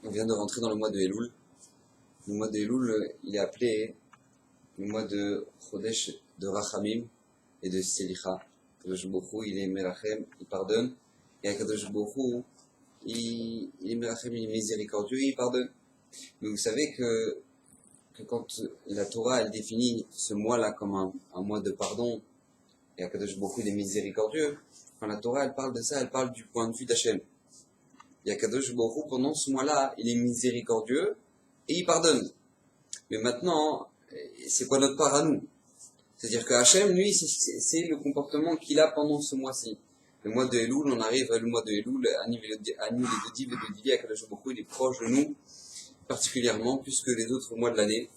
On vient de rentrer dans le mois de Elul. Le mois de Elul, il est appelé le mois de Chodesh de Rachamim et de Selicha. Kadosh Baruch Hu, il est Merachem, il pardonne. Et Kadosh Baruch Hu, il est Merachem, il est miséricordieux et il pardonne. Mais vous savez que quand la Torah, elle définit ce mois-là comme un mois de pardon, et Kadosh Baruch Hu, il est miséricordieux, quand la Torah, elle parle de ça, elle parle du point de vue d'Hachem. Et Kadosh Baruch Hu, pendant ce mois-là, il est miséricordieux et il pardonne. Mais maintenant, c'est quoi notre part à nous? C'est-à-dire que Hachem, lui, c'est le comportement qu'il a pendant ce mois-ci. Le mois de Elul, on arrive à le mois de Elul, Ani les Dodi, le Didi, Kadosh Baruch Hu, il est proche de nous, particulièrement, plus que les autres mois de l'année.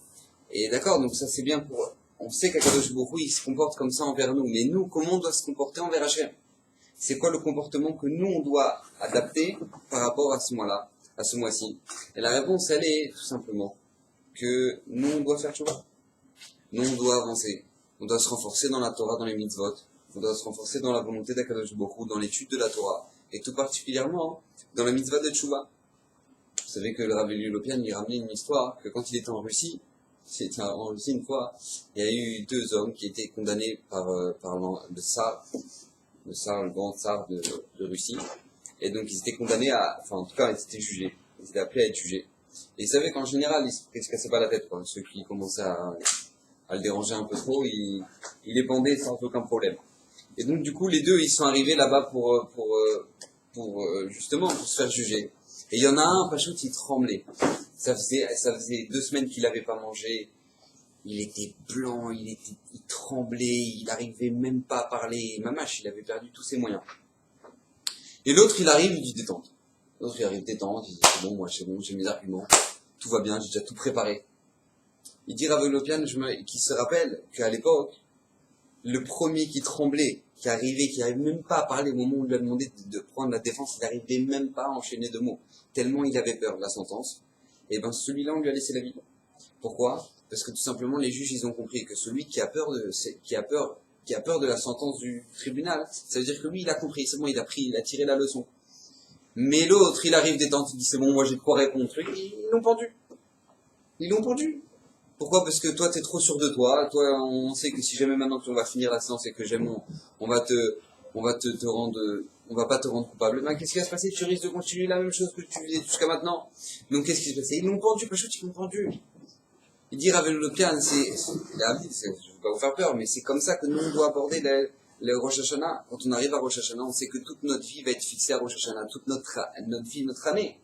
Et d'accord, donc ça c'est bien pour... On sait qu'Akadosh Baruch Hu, il se comporte comme ça envers nous. Mais nous, comment on doit se comporter envers Hachem? C'est quoi le comportement que nous, on doit adapter par rapport à ce mois-là, à ce mois-ci? Et la réponse, elle est tout simplement que nous, on doit faire tchouva. Nous, on doit avancer. On doit se renforcer dans la Torah, dans les mitzvot. On doit se renforcer dans la volonté d'Akadosh Baruch Hu, dans l'étude de la Torah. Et tout particulièrement dans la mitzvah de tchouva. Vous savez que le Rav Eli Lopian, il ramenait une histoire que quand il était en Russie, une fois, il y a eu 2 hommes qui étaient condamnés par le tsar, le grand tsar de Russie. Et donc ils étaient condamnés en tout cas, ils étaient jugés. Ils étaient appelés à être jugés. Et ils savaient qu'en général, ils se cassaient pas la tête, quoi. Ceux qui commençaient à le déranger un peu trop, ils les pendaient sans aucun problème. Et donc du coup, les deux, ils sont arrivés là-bas justement, pour se faire juger. Et il y en a un, Pachout, il tremblait. Ça faisait 2 semaines qu'il n'avait pas mangé. Il était blanc, il tremblait, il n'arrivait même pas à parler. Mamache, il avait perdu tous ses moyens. Et l'autre, il arrive, il dit détente. L'autre, il arrive détente, il dit c'est bon, moi c'est bon, j'ai mes arguments. Tout va bien, j'ai déjà tout préparé. Il dit Rav Lopian, qui se rappelle qu'à l'époque, le premier qui tremblait, qui arrivait même pas à parler au moment où on lui a demandé de prendre la défense, il n'arrivait même pas à enchaîner 2 mots. Tellement il avait peur de la sentence. Et ben celui-là, on lui a laissé la vie. Pourquoi? Parce que tout simplement, les juges, ils ont compris que celui qui a peur de la sentence du tribunal, ça veut dire que lui, il a compris, c'est bon, il a tiré la leçon. Mais l'autre, il arrive détente, il dit c'est bon, moi j'ai 3 réponses, ils l'ont pendu. Ils l'ont pendu. Pourquoi? Parce que toi, t'es trop sûr de toi. Toi, on sait que si jamais maintenant qu'on va finir la séance et que on va pas te rendre coupable. Ben, qu'est-ce qui va se passer? Tu risques de continuer la même chose que tu faisais jusqu'à maintenant. Donc, qu'est-ce qui se passe? Ils l'ont pendu, pas chaud, ils l'ont pendu. Il dit Rav Lopian, je veux pas vous faire peur, mais c'est comme ça que nous, on doit aborder le Rosh Hashanah. Quand on arrive à Rosh Hashanah, on sait que toute notre vie va être fixée à Rosh Hashanah, toute notre vie, notre année.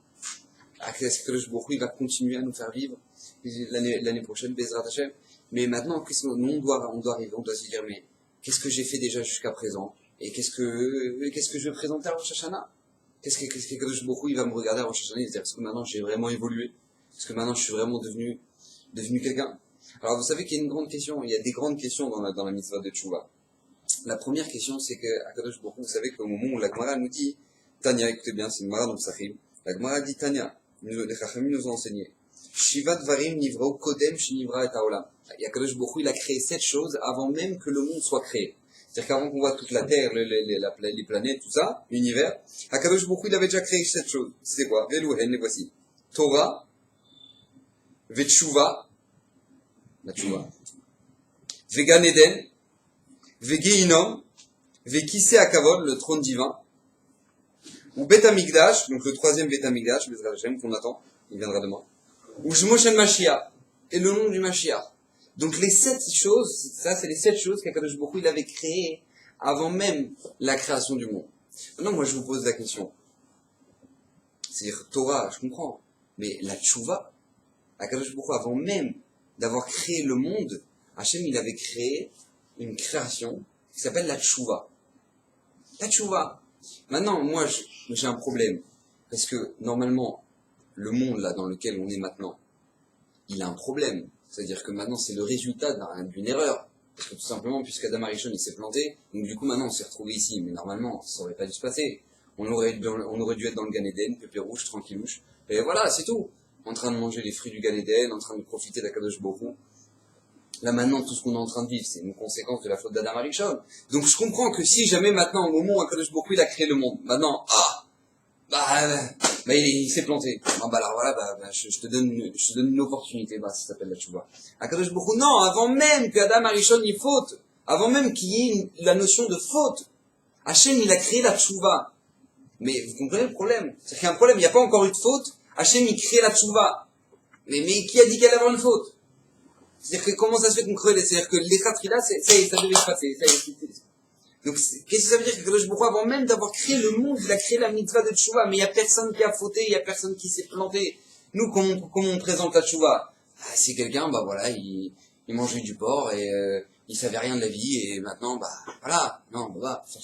Qu'est-ce que le Baruch Hu, il va continuer à nous faire vivre l'année prochaine, Bezrat Hashem. Mais maintenant, nous, on doit arriver, on doit se dire, mais qu'est-ce que j'ai fait déjà jusqu'à présent? Et qu'est-ce que je vais présenter à Rosh Hashanah? Qu'est-ce que le Baruch Hu, il va me regarder à Rosh Hashanah et se dire, est-ce que maintenant j'ai vraiment évolué? Est-ce que maintenant je suis vraiment devenu quelqu'un? Alors vous savez qu'il y a une grande question, il y a des grandes questions dans la mitzvah de Tchouva. La première question, c'est que Akadosh Baruch Hu, vous savez qu'au moment où la Gemara nous dit, Tanya, écoutez bien, c'est une Gemara dans le Sahim, la Gemara dit Tanya, les Chachamim nous ont enseigné, Shivat Varim Nivrao Kodem Shinivra et Haolam. Akadosh Baruch Hu, il a créé 7 choses avant même que le monde soit créé. C'est-à-dire qu'avant qu'on voit toute la Terre, les planètes, tout ça, l'univers, Akadosh Baruch Hu, il avait déjà créé 7 choses. C'était quoi? Velouhen, les voici. Torah, Vetshuva, la Tchouva, Vegan Eden, Vegeinom, Vekise Akavod, le trône divin, ou Bet Hamikdash, donc le 3e Bet Hamikdash, Bezrat Hashem, qu'on attend, il viendra demain, ou Shmoshen Mashiach, et le nom du Mashiach. Donc les 7 choses, ça c'est les 7 choses qu'Akadosh Baruch Hu, il avait créées avant même la création du monde. Maintenant, moi je vous pose la question. C'est-à-dire, Torah, je comprends, mais la Tchouva, Akadosh Baruch Hu, avant même d'avoir créé le monde, Hachem, il avait créé une création qui s'appelle la Tchouva. La Tchouva. Maintenant, moi, j'ai un problème. Parce que, normalement, le monde, là, dans lequel on est maintenant, il a un problème. C'est-à-dire que maintenant, c'est le résultat d'une erreur. Parce que tout simplement, puisqu'Adam Arishon, il s'est planté, donc du coup, maintenant, on s'est retrouvé ici. Mais normalement, ça aurait pas dû se passer. On aurait dû être dans le Gan Eden, pépé rouge, tranquillouche. Et voilà, c'est tout. En train de manger les fruits du Gan Eden, en train de profiter d'Akadosh Baruch Hu. Là maintenant, tout ce qu'on est en train de vivre, c'est une conséquence de la faute d'Adam Arishon. Donc je comprends que si jamais maintenant, au moment où Akadosh Baruch Hu, il a créé le monde, maintenant, il s'est planté. Ah, alors voilà, je te donne une opportunité, ça s'appelle la tchouva. Akadosh Baruch Hu, non, avant même que Adam Arishon y faute, avant même qu'il y ait la notion de faute, Hachem, il a créé la tchouva. Mais vous comprenez le problème? C'est qu'il y a un problème, il n'y a pas encore eu de faute, Hachem, il crée la tchouva. Mais qui a dit qu'elle allait avoir une faute? C'est-à-dire que comment ça se fait qu'on crée, c'est-à-dire que l'Echatrila, ça devait se passer, donc, qu'est-ce que ça veut dire que Kadosh Baruch Hu, avant même d'avoir créé le monde, il a créé la mitzvah de tchouva, mais il n'y a personne qui a fauté, il n'y a personne qui s'est planté. Nous, comment on présente la tchouva? C'est quelqu'un, il mangeait du porc et il savait rien de la vie et maintenant, faire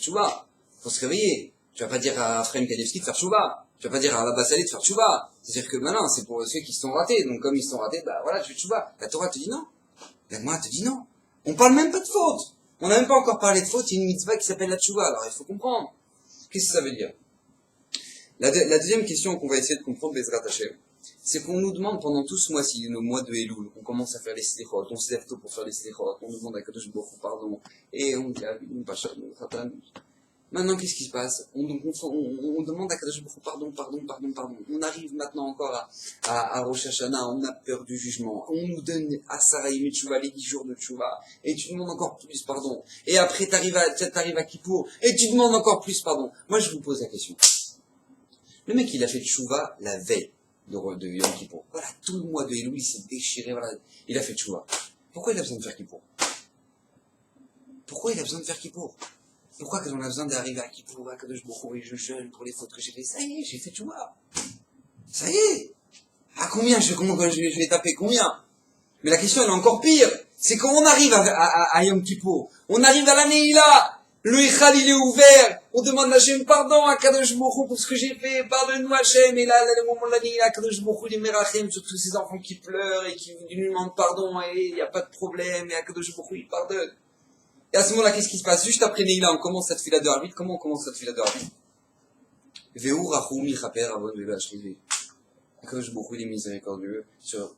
tchouva. Faut se réveiller. Tu vas pas dire à Frem Kadevski de faire tchouva. Tu vas pas dire à Abba Saleh de faire tchouva. C'est-à-dire que maintenant, c'est pour ceux qui se sont ratés. Donc, comme ils se sont ratés, tu fais tchouva. La Torah te dit non. La Gemara te dit non. On parle même pas de faute. On n'a même pas encore parlé de faute, il y a une mitzvah qui s'appelle la tchouva, alors il faut comprendre. Qu'est-ce que ça veut dire? La deuxième question qu'on va essayer de comprendre, Bezrat Hashem, c'est qu'on nous demande pendant tout ce mois-ci, nos mois de Elul, on commence à faire les slichot, on se lève tôt pour faire les slichot, on nous demande à Kadosh Baruch Hu pardon, et on dit Avinu Pasha, Khatan. Maintenant, qu'est-ce qui se passe? On demande à Kadosh Baruch Hu pardon. On arrive maintenant encore à Rosh Hashanah, on a peur du jugement. On nous donne à Saraïm et Tchouva les 10 jours de Tchouva, et tu demandes encore plus pardon. Et après, t'arrives à Kippour, et tu demandes encore plus pardon. Moi, je vous pose la question. Le mec, il a fait Tchouva la veille de Yom Kippour. Voilà, tout le mois de Elul, il s'est déchiré, voilà. Il a fait Tchouva. Pourquoi il a besoin de faire Kippour? Pourquoi il a besoin de faire Kippour? Pourquoi que j'en ai besoin d'arriver à Kippour, à Kadosh Baruch Hu, et je jeûne pour les fautes que j'ai fait? Ça y est, j'ai fait tchouva. Ça y est. À combien je vais taper combien? Mais la question, elle est encore pire. C'est quand on arrive à Yom Kippour. On arrive à la Neila. Le Echad, il est ouvert. On demande à Hachem pardon à Kadosh Baruch Hu pour ce que j'ai fait. Pardonne-nous Hachem. Et là, le moment de la Neila, Kadosh Baruch Hu, il est merachem sur tous ces enfants qui pleurent et qui lui demandent pardon. Et il n'y a pas de problème. Et à Kadosh Baruch Hu, il pardonne. Et à ce moment-là, qu'est-ce qui se passe? Juste après Neila, on commence cette fila de Harvit. Comment on commence cette fila de Harvit? Veu rachum yichaper avon velo ashrivi. Akadosh Baruch Hu, il est miséricordieux sur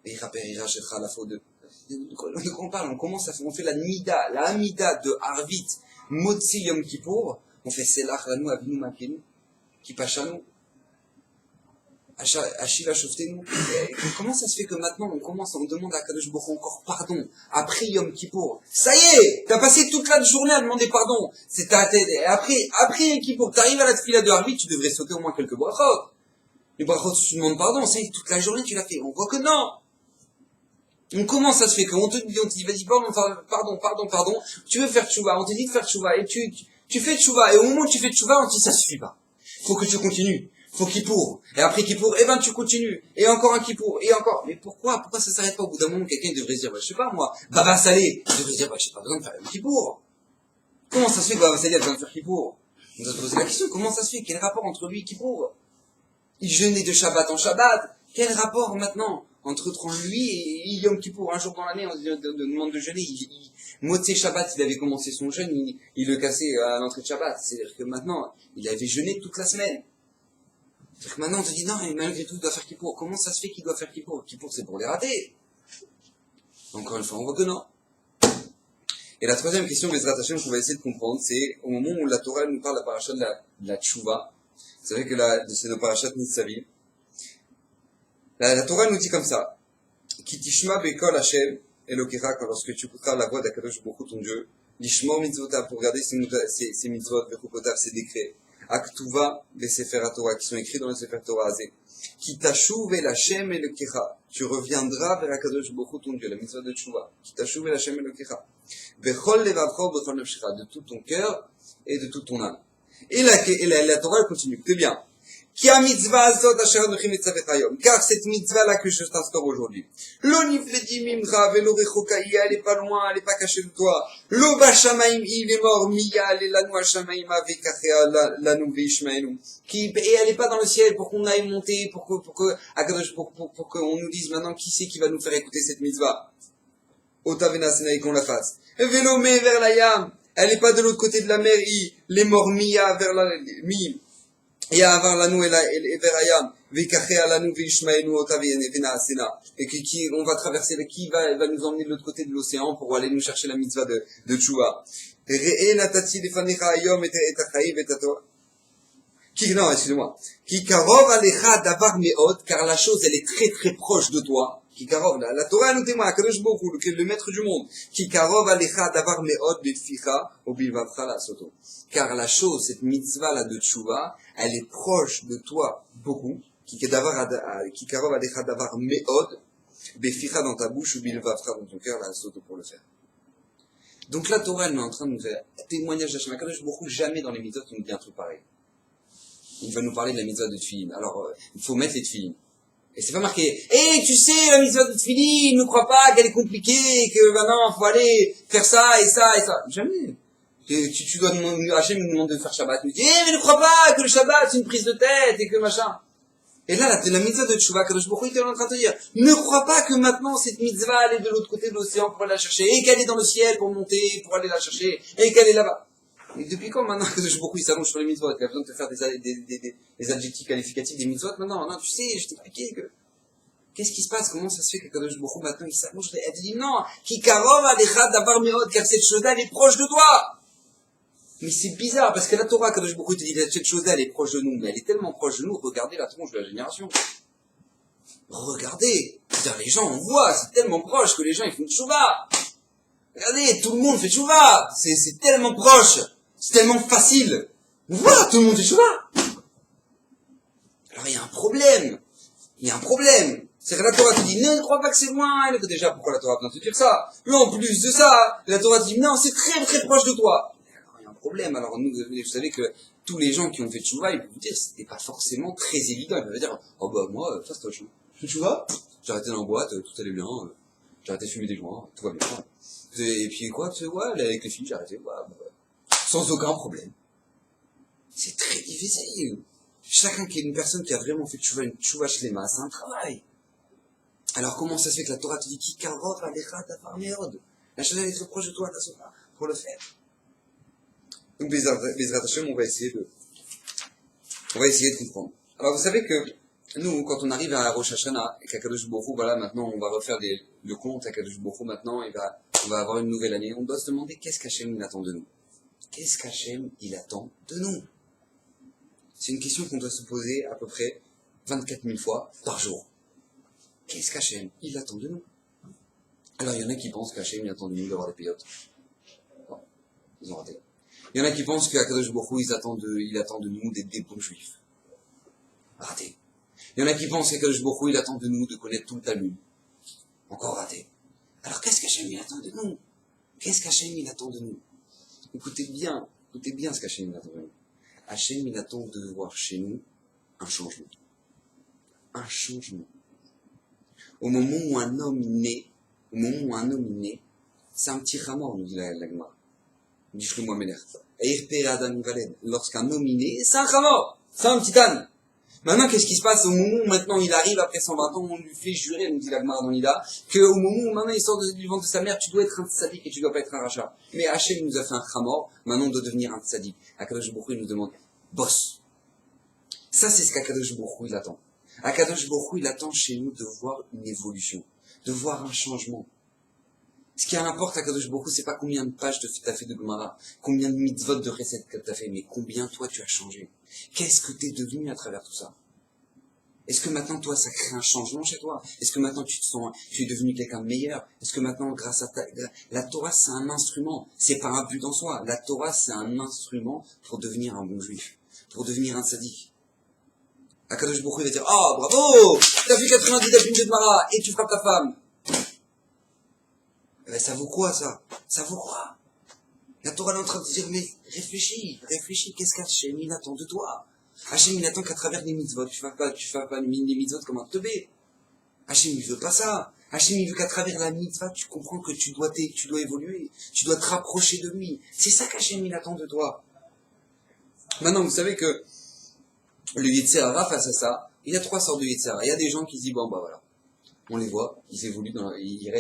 yichaper irachetcha la faute de quoi on parle? On fait la Amida de Harvit, Motzi Yom Kippour. On fait Selach Lanu Avinu Makenu, Kipachanu, Ashiva Shoftenu. Comment ça se fait que maintenant on demande à Kadosh Baruch Hu encore pardon après Yom Kippour? Ça y est, t'as passé toute la journée à demander pardon. Après Yom Kippour, t'arrives à la tefila de Harvit, tu devrais sauter au moins quelques brachot. Les brachot, tu demandes pardon, ça y est, toute la journée tu l'as fait. On voit que non. Comment ça se fait qu'on te dit, vas-y, pardon, tu veux faire tchouva, on te dit de faire tchouva, et tu fais tchouva, et au moment où tu fais tchouva, on te dit, ça suffit pas. Faut que tu continues. Faut Kippour. Et après Kippour, tu continues. Et encore un Kippour, et encore. Mais pourquoi ça s'arrête pas au bout d'un moment? Quelqu'un devrait se dire, je sais pas, moi, Baba Salé, il devrait se dire, j'ai pas besoin de faire un Kippour. Comment ça se fait que Baba Salé a besoin de faire Kippour? On doit se poser la question, comment ça se fait? Quel rapport entre lui et Kippour? Il jeûnait de Shabbat en Shabbat. Quel rapport maintenant entre lui et Yom Kippour? Un jour dans l'année, on demande de jeûner. Motzei Shabbat, il avait commencé son jeûne, il le cassait à l'entrée de Shabbat. C'est-à-dire que maintenant, il avait jeûné toute la semaine. C'est-à-dire que maintenant, on te dit, non, mais malgré tout, il doit faire Kippour. Comment ça se fait qu'il doit faire Kippour? Kippour, c'est pour les rater. Encore une fois, on voit que non. Et la troisième question, Bezrat Hashem, qu'on va essayer de comprendre, c'est au moment où la Torah nous parle de la paracha de la tchouva. Vous savez que c'est le parachat Nitzavim. La Torah nous dit comme ça. Ki tishma bekol Hashem Elokecha, lorsque tu écouteras la voix d'Akadosh Baruch Hu, ton Dieu, lishmor mitzvotav, pour garder ses mitzvot, vechukotav, ses décrets, aktuva, les sefer Torah, qui sont écrits dans le sefer Torah azé. Ki tashuv el Hashem Elokecha, tu reviendras vers Akadosh Baruch Hu, ton Dieu, la mitzvah de tchouva. Ki tashuv el Hashem Elokecha. Bechol levavcho, bechol nefshecha, de tout ton cœur et de toute ton âme. Et la Torah elle continue, c'est bien. Car cette mitzvah-là que je t'instaure aujourd'hui, lo nifledi mimcha velo rechokaïa, elle est pas loin, elle est pas cachée de toi. Lo bashamaim, il est mort, miya, elle est lanu hashamaim, avekachea, lanu veishmaenu. Et elle est pas dans le ciel pour qu'on aille monter, pour qu'on nous dise maintenant qui c'est qui va nous faire écouter cette mitzvah. Otavenasena et qu'on la fasse. Velo me vers la yam. Elle n'est pas de l'autre côté de la mer, les morts miya vers la mi. Et avant l'anu et vers Ayam, vekachea l'anu veishmaenu otavena asena. Et on va traverser qui va nous emmener de l'autre côté de l'océan pour aller nous chercher la mitzvah de tchouva. Re'e natati lefanecha ayom et achaim et Non, excusez-moi. Ki karov alecha davar me'od, car la chose, elle est très très proche de toi. Ki karov, la Torah nous témoigne, Kadosh Baruch Hu, le maître du monde. Ki karov alecha davar me'od betficha, obilvavcha la soto. Car la chose, cette mitzvah là de tshuva, elle est proche de toi beaucoup. Ki karov alecha davar me'od, betficha dans ta bouche, obilvavcha dans ton cœur, la soto pour le faire. Donc la Torah, elle est en train de nous faire témoignage d'Hachem. Kadosh Baruch Hu, jamais dans les mitzvot, il nous dit un truc pareil. Il va nous parler de la mitzvah de tefillin. Alors, il faut mettre les tefillin. Et c'est pas marqué, tu sais, la mitzvah de tefillin, ne crois pas qu'elle est compliquée, que maintenant, faut aller faire ça et ça et ça. Jamais. Tu dois demander, Hachem nous demande de faire Shabbat. Il nous dit, mais ne crois pas que le Shabbat, c'est une prise de tête et que machin. Et là, la mitzvah de Tshuva, Kadosh Baruch Hu, il est en train de te dire, ne crois pas que maintenant, cette mitzvah, elle est de l'autre côté de l'océan pour aller la chercher, et qu'elle est dans le ciel pour monter, pour aller la chercher, et qu'elle est là-bas. Mais depuis quand maintenant que je beaucoup il s'allonge sur les mitzvot, il a besoin de te faire des adjectifs qualificatifs des mitzvot? Non, tu sais, je t'ai expliqué que, qu'est-ce qui se passe? Comment ça se fait que Kadosh Baruch Hu maintenant il s'allonge? Elle dit non, ki karov alecha davar me'od, car cette chose-là elle est proche de toi. Mais c'est bizarre, parce que la Torah, Kadosh Baruch Hu te dit, cette chose-là elle est proche de nous, mais elle est tellement proche de nous, regardez la tronche de la génération. Regardez, c'est-à-dire les gens, on voit, c'est tellement proche que les gens ils font tchouva. Regardez, tout le monde fait tchouva, c'est tellement proche. C'est tellement facile. Voilà, tout le monde fait tchouva. Alors il y a un problème. C'est que la Torah te dit, ne crois pas que c'est loin. Et déjà, pourquoi la Torah vient te dire ça? Mais en plus de ça, la Torah te dit, non, c'est très très proche de toi. Alors il y a un problème. Alors nous, vous savez que tous les gens qui ont fait tchouva, ils peuvent vous dire, c'était pas forcément très évident. Ils peuvent dire, oh bah moi, ça c'est tchouva. Je fais tchouva, j'ai arrêté dans la boîte, tout allait bien. J'ai arrêté de fumer des joints, tout va bien. Et puis quoi, tu sais, ouais, avec les filles, j'ai arrêté, sans aucun problème. C'est très difficile. Chacun qui est une personne qui a vraiment fait une tchouva shlema, c'est un travail. Alors comment ça se fait que la Torah te dit ki karov alecha davar me'od? La chose elle est très proche de toi, la Torah, pour le faire. Donc Bezrat Hashem, on va essayer de comprendre. Alors vous savez que nous, quand on arrive à Rosh Hashanah, et qu'à Kadosh Baruch Hu, voilà, maintenant on va refaire le compte à Kadosh Baruch Hu, maintenant on va avoir une nouvelle année, on doit se demander qu'est-ce qu'Hachem il attend de nous. Qu'est-ce qu'Hachem il attend de nous? C'est une question qu'on doit se poser à peu près 24 000 fois par jour. Qu'est-ce qu'Hachem il attend de nous? Alors il y en a qui pensent qu'Hachem il attend de nous d'avoir des payotes. Bon, ils ont raté. Il y en a qui pensent qu'à Kadosh Baruch Hu, il attend de nous d'être des bons juifs. Raté. Il y en a qui pensent qu'à Kadosh Baruch Hu, il attend de nous de connaître tout le Talmud. Encore raté. Alors qu'est-ce qu'Hachem il attend de nous? Qu'est-ce qu'Hachem il attend de nous? Écoutez bien ce qu'Hachem il attend de nous. Hachem il attend de voir chez nous un changement. Un changement. Au moment où un homme naît, c'est un petit ramor, nous dit la Gemara. Dit Shlomo Ameler. Lorsqu'un homme est né, c'est un ramor, c'est un petit âne. Maintenant, qu'est-ce qui se passe au moment où maintenant il arrive, après 120 ans, on lui fait jurer, nous dit la Gemara dans Nida, qu'au moment où maintenant il sort du ventre de sa mère, tu dois être un tzaddik et tu dois pas être un rachat. Mais Hachem nous a fait un ramor, maintenant on doit devenir un tzaddik. Akadosh Baruch Hu, il nous demande, boss. Ça, c'est ce qu'Akadosh Baruch Hu, il attend. Akadosh Baruch Hu, il attend chez nous de voir une évolution, de voir un changement. Ce qui importe à Kadosh Baruch Hu, c'est pas combien de pages t'as fait de Gemara, combien de mitzvot de recettes que t'as fait, mais combien toi tu as changé. Qu'est-ce que t'es devenu à travers tout ça? Est-ce que maintenant toi ça crée un changement chez toi? Est-ce que maintenant tu es devenu quelqu'un de meilleur? Est-ce que maintenant grâce à la Torah c'est un instrument, c'est pas un but en soi. La Torah c'est un instrument pour devenir un bon juif, pour devenir un tzaddik. Kadosh Baruch Hu va dire, oh bravo, t'as fait 90 dapim de Gemara et tu frappes ta femme. Ben, ça vaut quoi, ça? Ça vaut quoi? La Torah est en train de dire, mais réfléchis, qu'est-ce qu'Hachem il attend de toi? Hachem il attend qu'à travers les mitzvot, tu fasses pas les mitzvot comme un teubé. Hachem il veut pas ça. Hachem il veut qu'à travers la mitzvah, tu comprends que tu dois évoluer, tu dois te rapprocher de lui. C'est ça qu'Hachem il attend de toi. Maintenant, vous savez que le Yetzer Hara face à ça, il y a 3 sortes de Yetzer Hara. Il y a des gens qui se disent, bon bah voilà, on les voit, ils évoluent, ils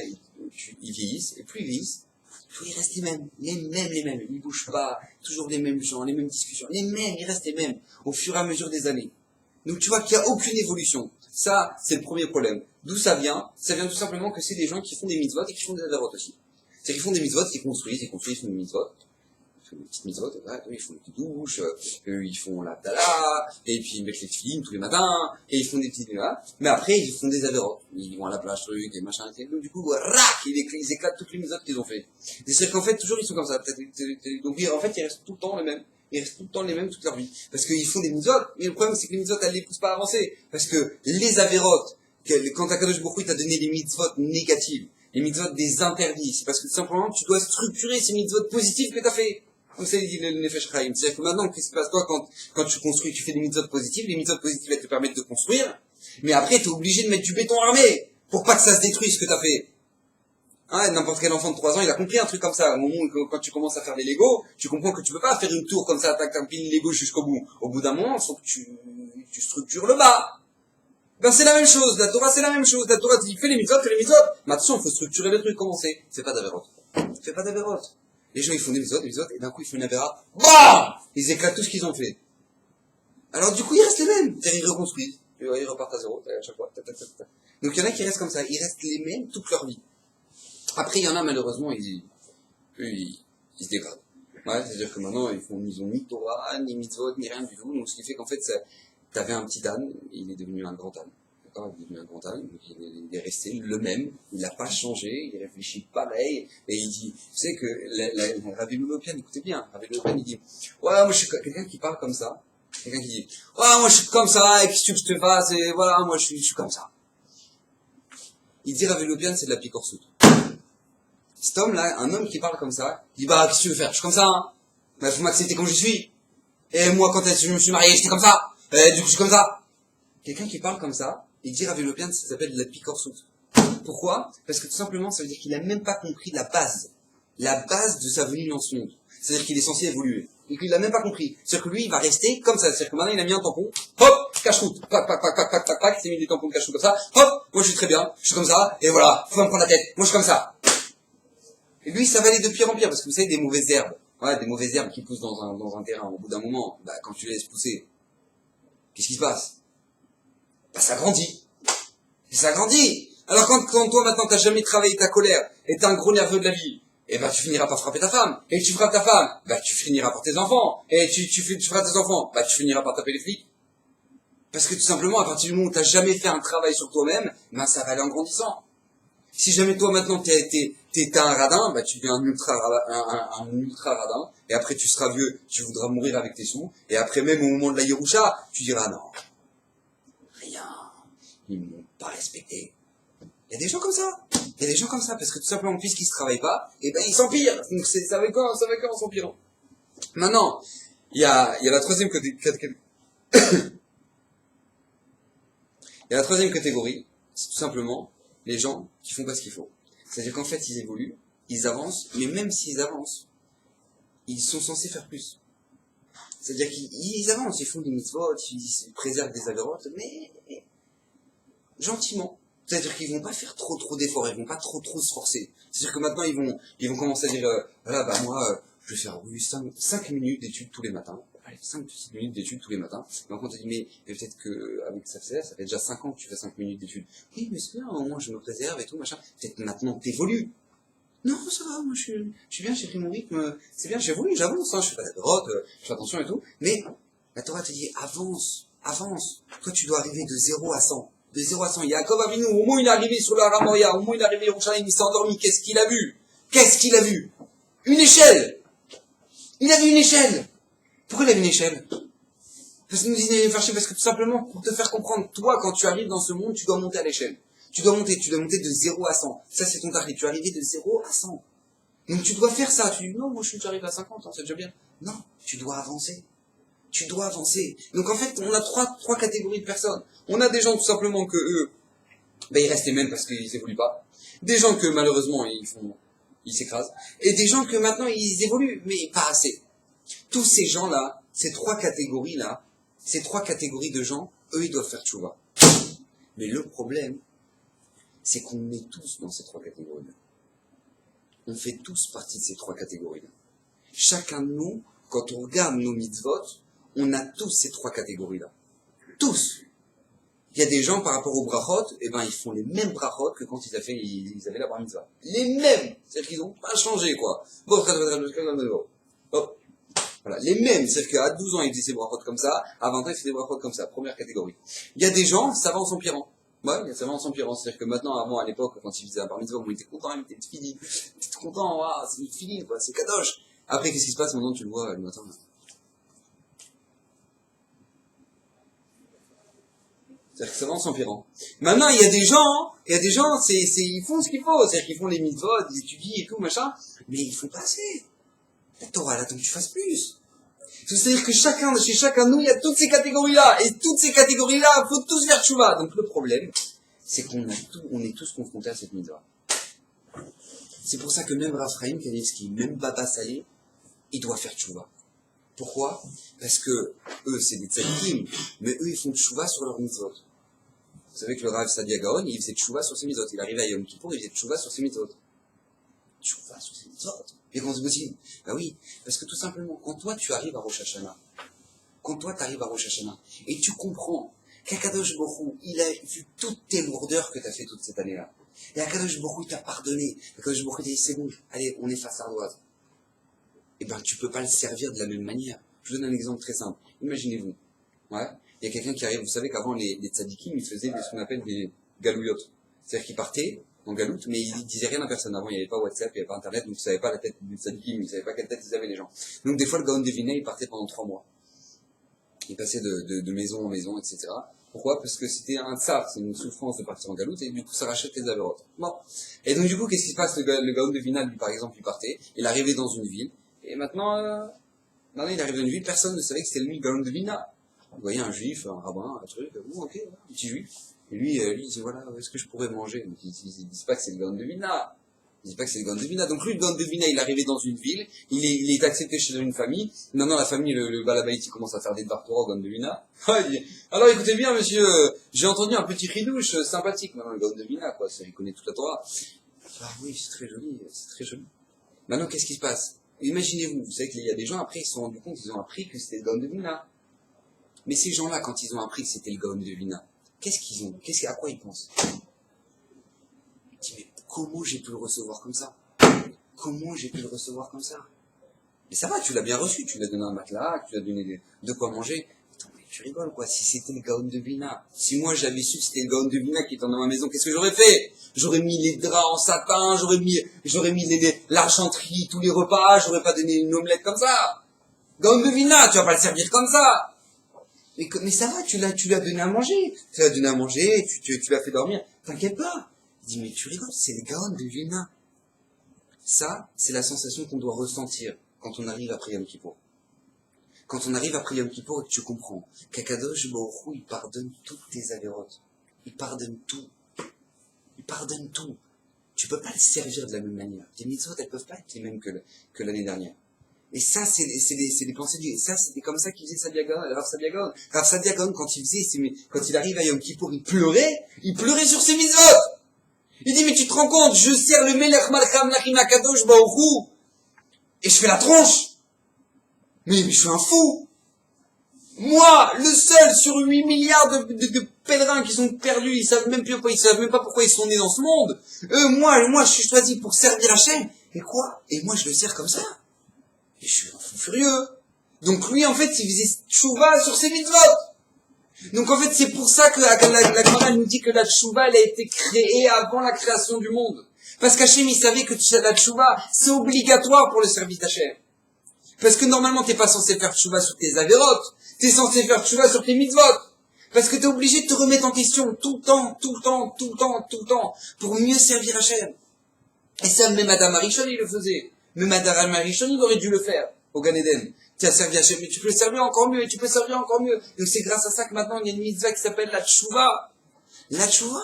vieillissent, et plus ils vieillissent, plus ils restent les mêmes, ils bougent pas, toujours les mêmes gens, les mêmes discussions, ils restent les mêmes, au fur et à mesure des années. Donc tu vois qu'il n'y a aucune évolution. Ça, c'est le premier problème. D'où ça vient? Ça vient tout simplement que c'est des gens qui font des mitzvot et qui font des avérotes aussi. C'est qu'ils font des mitzvot, ils construisent, font des mitzvot. les petites mitzvot, ouais, eux, ils font des douches, eux, ils font la tala, et puis ils mettent les films tous les matins, et ils font des petites, voilà. Mais après, ils font des avérotes. Ils vont à la plage, truc, et machin, et du coup, rac, ils éclatent toutes les mitzvot qu'ils ont fait. C'est-à-dire qu'en fait, toujours, ils sont comme ça. Donc, en fait, ils restent tout le temps les mêmes. Ils restent tout le temps les mêmes toute leur vie. Parce qu'ils font des mitzvot, mais le problème, c'est que les mitzvot, elles les poussent pas à avancer. Parce que les avérotes, quand Akadosh Baruch Hu t'a donné les mitzvot négatives, les mitzvot des interdits, c'est parce que tout simplement, tu dois structurer ces mitzvot positifs que t'as fait. Comme ça, il dit le Nefesh Chaim. C'est-à-dire que maintenant, qu'est-ce qui se passe, toi, quand tu construis, tu fais des mitzvot positives, les mitzvot positives, elles te permettent de construire, mais après, t'es obligé de mettre du béton armé, pour pas que ça se détruise ce que t'as fait. Hein, n'importe quel enfant de 3 ans, il a compris un truc comme ça. Au moment où, quand tu commences à faire des Lego, tu comprends que tu peux pas faire une tour comme ça, t'empiles les Lego jusqu'au bout. Au bout d'un moment, il faut que tu structures le bas. Ben, c'est la même chose. La Torah, c'est la même chose. La Torah te dit, fais les mitzvot. Mais attention, il faut structurer le truc. Comment c'est? Fais pas d'avérote. Fais pas d'avérote. Les gens, ils font des mitzvot, et d'un coup, ils font une avéra. BAM! Ils éclatent tout ce qu'ils ont fait. Alors, du coup, ils restent les mêmes. C'est-à-dire, ils reconstruisent. Ils repartent à zéro, à chaque fois. Donc, il y en a qui restent comme ça. Ils restent les mêmes toute leur vie. Après, il y en a, malheureusement, ils se dégradent. Ouais, c'est-à-dire que maintenant, ils ont ni Torah, ni mitzvot, ni rien du tout. Donc, ce qui fait qu'en fait, t'avais un petit âne, il est devenu un grand âne. D'accord? Il est devenu un grand âne, il est resté le même, il n'a pas changé, il réfléchit pareil, et il dit, tu sais que Rabbi Lopian, écoutez bien, Rabbi Lopian, il dit, ouais, moi, je suis quelqu'un qui parle comme ça, quelqu'un qui dit, ouais, moi, je suis comme ça, et qu'est-ce que tu veux que je te fasse, et voilà, moi, je suis comme ça. Il dit, Rabbi Lopian, c'est de la picorsoute. Cet homme-là, un homme qui parle comme ça, il dit, bah, qu'est-ce que tu veux faire? Je suis comme ça, hein. Bah, faut m'accepter comme je suis. Et moi, quand je me suis marié, j'étais comme ça. Du coup, je suis comme ça. Quelqu'un qui parle comme ça, il dit Rabbi Lopian, ça s'appelle de la picorsoute. Pourquoi? Parce que tout simplement, ça veut dire qu'il a même pas compris la base de sa venue dans ce monde. C'est-à-dire qu'il est censé évoluer. Donc il l'a même pas compris. C'est-à-dire que lui, il va rester comme ça. C'est-à-dire que maintenant, il a mis un tampon. Hop, cache-route. Pac, pac, pac, pac, pac, pac, pac. Il s'est mis des tampons de cache-route comme ça. Hop, moi je suis très bien. Je suis comme ça. Et voilà, faut pas me prendre la tête. Moi je suis comme ça. Et lui, ça va aller de pire en pire. Parce que vous savez, des mauvaises herbes. Ouais, des mauvaises herbes qui poussent dans un terrain. Au bout d'un moment, bah, quand tu les laisses pousser, qu'est-ce qui se passe? Bah, ça grandit. Et ça grandit. Alors quand toi maintenant t'as jamais travaillé ta colère, et t'es un gros nerveux de la vie, et ben tu finiras par frapper ta femme. Et tu frappes ta femme, bah tu finiras par tes enfants. Et tu frappes tes enfants, bah tu finiras par taper les flics. Parce que tout simplement, à partir du moment où t'as jamais fait un travail sur toi-même, ben ça va aller en grandissant. Si jamais toi maintenant t'es un radin, bah tu deviens un ultra radin, et après tu seras vieux, tu voudras mourir avec tes sous, et après même au moment de la Yerusha, tu diras non, rien, ils m'ont pas respecté. Il y a des gens comme ça. Il y a des gens comme ça, parce que tout simplement, puisqu'ils se travaillent pas, et ben ils s'empirent. Donc ça va quand en s'empirant. Maintenant, il y a la troisième catégorie. Il y a la troisième catégorie, c'est tout simplement les gens qui font pas ce qu'il faut. C'est-à-dire qu'en fait, ils évoluent, ils avancent, mais même s'ils avancent, ils sont censés faire plus. C'est-à-dire qu'ils avancent, ils font des mitzvot, ils préservent des avérotes, mais gentiment. C'est-à-dire qu'ils vont pas faire trop d'efforts, ils vont pas trop se forcer. C'est-à-dire que maintenant ils vont commencer à dire voilà bah moi je vais faire 5 minutes d'études tous les matins. Allez, 5 petites minutes d'études tous les matins. Et on te dit mais peut-être que avec ça fait déjà 5 ans que tu fais 5 minutes d'études. Oui mais c'est bien, au moins je me préserve et tout machin. Peut-être maintenant t'évolues. Non ça va, moi je suis bien, j'ai pris mon rythme, c'est bien, j'évolue, j'avance, je fais pas de drogue, je fais attention et tout. Mais la Torah te dit avance. Toi tu dois arriver de 0 à 100. De 0 à 100. Yaakov Avinu, au moment où il est arrivé sur la Ramoya, au moment où il est arrivé à Yerushalayim, il s'est endormi. Qu'est-ce qu'il a vu? Une échelle. Il a vu une échelle. Pourquoi il a vu une échelle? Parce que tout simplement, pour te faire comprendre, toi, quand tu arrives dans ce monde, tu dois monter à l'échelle. Tu dois monter de 0 à 100. Ça, c'est ton tarif. Tu es arrivé de 0 à 100. Donc tu dois faire ça. Tu dis, non, moi je suis déjà arrivé à 50, c'est déjà bien. Non, tu dois avancer. Donc en fait, on a trois catégories de personnes. On a des gens tout simplement que eux, ben ils restent les mêmes parce qu'ils évoluent pas. Des gens que malheureusement ils s'écrasent. Et des gens que maintenant ils évoluent, mais pas assez. Tous ces gens-là, ces trois catégories de gens, eux ils doivent faire tchouva. Mais le problème, c'est qu'on est tous dans ces trois catégories-là. On fait tous partie de ces trois catégories-là. Chacun de nous, quand on regarde nos mitzvot, on a tous ces trois catégories-là. Tous. Il y a des gens, par rapport aux brachot, ils font les mêmes brachot que quand ils avaient la bar mitzvah. Les mêmes! C'est-à-dire qu'ils n'ont pas changé, quoi. Bon, Voilà, les mêmes, c'est-à-dire qu'à 12 ans, il faisait ses brachot comme ça, à 20 ans, il faisait des brachot comme ça, première catégorie. Il y a des gens, ça va en s'empirant. Ouais, ça va en s'empirant. C'est-à-dire que maintenant, avant, à l'époque, quand il faisait un bar mitzvah, il était content, il était fini. Il était content, waouh, c'est fini, quoi, c'est kadosh. Après, qu'est-ce qui se passe maintenant, tu le vois le matin? C'est-à-dire que ça va en s'empirant. Maintenant, il y a des gens, ils font ce qu'il faut. C'est-à-dire qu'ils font les mitzvot, ils étudient et tout, machin, mais ils font pas assez. La Torah, elle attend que tu fasses plus. C'est-à-dire que chez chacun de nous, il y a toutes ces catégories-là. Et toutes ces catégories-là, il faut tous faire tchouva. Donc le problème, c'est on est tous confrontés à cette mitzvah. C'est pour ça que même Raphaïm Kanevski, même Baba Salé, il doit faire tchouva. Pourquoi? Parce que eux, c'est des tzadikim, mais eux, ils font tchouva sur leur mitzvot. Vous savez que le Rav Sadia Gaon, il faisait tchouva sur ses mitzvot. Il arrivait à Yom Kippour, il faisait tchouva sur ses mitzvot. Tchouva sur ses mitzvot. Et comment c'est possible? Bah oui, parce que tout simplement, quand toi tu arrives à Rosh Hashanah, et tu comprends qu'Akadosh Baruch Hu, il a vu toutes tes lourdeurs que tu as fait toute cette année-là. Et Akadosh Baruch Hu, il t'a pardonné. Akadosh Baruch Hu t'a dit, c'est bon, allez, on est face à ardoise. Eh ben, tu peux pas le servir de la même manière. Je vous donne un exemple très simple. Imaginez-vous, ouais, il y a quelqu'un qui arrive, vous savez qu'avant les tzadikim, ils faisaient ce qu'on appelle des galouillotes. C'est-à-dire qu'ils partaient en galoute, mais ils disaient rien à personne. Avant, il n'y avait pas WhatsApp, il n'y avait pas Internet, donc ils ne savaient pas la tête du tzadikim, ils ne savaient pas quelle tête ils avaient les gens. Donc des fois, le Gaon devinait, il partait pendant 3 mois. Il passait de maison en maison, etc. Pourquoi? Parce que c'était un tsar, c'est une souffrance de partir en galoute, et du coup, ça rachète les avérotes. Bon. Et donc du coup, qu'est-ce qui se passe? Le Gaon devina, lui, par exemple, il partait, il arrivait dans une ville, et maintenant, il arrive dans une ville, personne ne savait que c'était lui, le Gaon devina. Vous voyez un juif, un rabbin, un truc, ok, un petit juif. Et lui, il dit, voilà, est-ce que je pourrais manger? Donc, il dit pas que c'est le Gaon de Vilna. Il dit pas que c'est le Gaon de Vilna. Donc lui, le Gaon de Vilna, il est arrivé dans une ville, il est accepté chez une famille. Maintenant, la famille, le Balabaïti commence à faire des Dvar Torah au Gaon de Vilna. Il dit, alors écoutez bien, monsieur, j'ai entendu un petit ridouche sympathique. Maintenant, le Gaon de Vilna, quoi, il connaît toute la Torah. Ah oui, c'est très joli, c'est très joli. Maintenant, qu'est-ce qui se passe? Imaginez-vous, vous savez qu'il y a des gens, après, ils se sont rendus compte, ils ont appris que c'était le Gaon de Vilna. Mais ces gens-là, quand ils ont appris que c'était le Gaon de Vilna, qu'est-ce qu'ils ont? À quoi ils pensent? Ils disent, mais comment j'ai pu le recevoir comme ça? Mais ça va, tu l'as bien reçu, tu lui as donné un matelas, tu lui as donné de quoi manger. Attends, mais tu rigoles, quoi. Si c'était le Gaon de Vilna, si moi j'avais su que c'était le Gaon de Vilna qui était dans ma maison, qu'est-ce que j'aurais fait? J'aurais mis les draps en satin, j'aurais mis l'argenterie, tous les repas, j'aurais pas donné une omelette comme ça. Gaon de Vilna, tu vas pas le servir comme ça. Mais ça va, tu lui as donné à manger. Tu l'as fait dormir. T'inquiète pas. Il dit, mais tu rigoles, c'est le Gaon de Vilna. Ça, c'est la sensation qu'on doit ressentir quand on arrive après Yom Kippour. Quand on arrive après Yom Kippour et que tu comprends qu'Akadosh Baruch Hu, il pardonne toutes tes avérotes. Il pardonne tout. Tu peux pas le servir de la même manière. Tes mitzvot, elles peuvent pas être les mêmes que l'année dernière. Et ça, c'est des pensées ça, c'était comme ça qu'il faisait Rav Sadia Gaon. Rav Sadia Gaon, quand il arrive à Yom Kippour, il pleurait sur ses mitzvot. Il dit, mais tu te rends compte, je sers le Melech Malcham Nachim Akadosh Baruch Hu, et je fais la tronche. Mais je suis un fou. Moi, le seul sur 8 milliards de pèlerins qui sont perdus, ils savent même pas pourquoi ils sont nés dans ce monde. Moi, je suis choisi pour servir Hachem. Et quoi? Et moi, je le sers comme ça. Et je suis un fou furieux. Donc lui, en fait, il faisait tchouva sur ses mitzvot. Donc en fait, c'est pour ça que la Gemara nous dit que la tchouva, elle a été créée avant la création du monde. Parce qu'Hachem, il savait que la tchouva, c'est obligatoire pour le service d'Hachem. Parce que normalement, t'es pas censé faire tchouva sur tes avérotes. T'es censé faire tchouva sur tes mitzvot. Parce que t'es obligé de te remettre en question tout le temps, pour mieux servir Hachem. Et ça, même Adam Arishon, il le faisait. Même Adam Arishon, il aurait dû le faire au Gan Eden. Tu as servi Hachem, mais tu peux le servir encore mieux, Donc c'est grâce à ça que maintenant, il y a une mitzvah qui s'appelle la tchouva. La tchouva.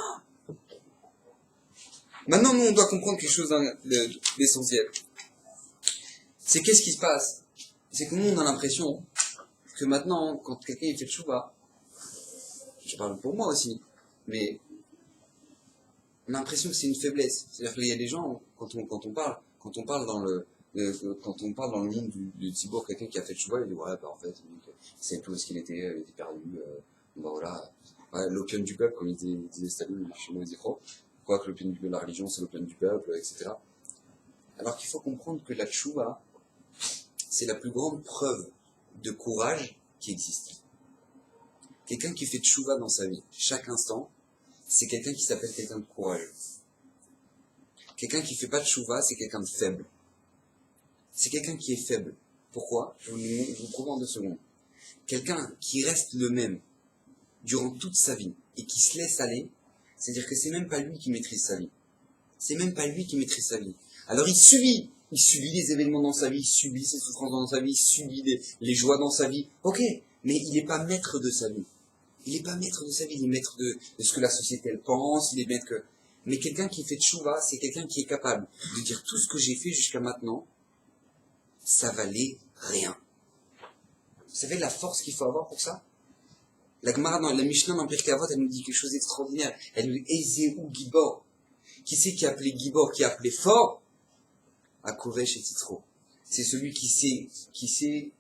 Maintenant, nous, on doit comprendre quelque chose d'essentiel. C'est qu'est-ce qui se passe? C'est que nous, on a l'impression que maintenant, quand quelqu'un il fait tchouva, je parle pour moi aussi, mais on a l'impression que c'est une faiblesse. C'est-à-dire qu'il y a des gens, quand on parle dans le monde du Tzibour, quelqu'un qui a fait tchouva, il dit ouais, bah en fait, il savait plus où est-ce qu'il était perdu, bah voilà, ouais, l'opium du peuple, comme il disait Staline chez Moïse Zéro, quoi que l'opium de la religion, c'est l'opium du peuple, etc. Alors qu'il faut comprendre que la tchouva, c'est la plus grande preuve de courage qui existe. Quelqu'un qui fait tchouva dans sa vie, chaque instant, c'est quelqu'un qui s'appelle quelqu'un de courageux. Quelqu'un qui fait pas de tchouva, c'est quelqu'un de faible. C'est quelqu'un qui est faible. Pourquoi? Je vous prouve en 2 secondes. Quelqu'un qui reste le même durant toute sa vie et qui se laisse aller, c'est-à-dire que c'est même pas lui qui maîtrise sa vie. C'est même pas lui qui maîtrise sa vie. Alors il subit les événements dans sa vie, il subit ses souffrances dans sa vie, il subit les joies dans sa vie. Ok, mais il n'est pas maître de sa vie. Il n'est pas maître de sa vie, il est maître de ce que la société elle pense, il est maître que... Mais quelqu'un qui fait tchouva, c'est quelqu'un qui est capable de dire tout ce que j'ai fait jusqu'à maintenant, ça valait rien. Vous savez la force qu'il faut avoir pour ça? La Gemara, la Mishnah dans Pirkei Avot, elle nous dit quelque chose d'extraordinaire. Elle nous dit Ezeu Gibor. Qui c'est qui a appelé Gibor, qui a appelé fort? À Kovesh et Titro. C'est celui qui sait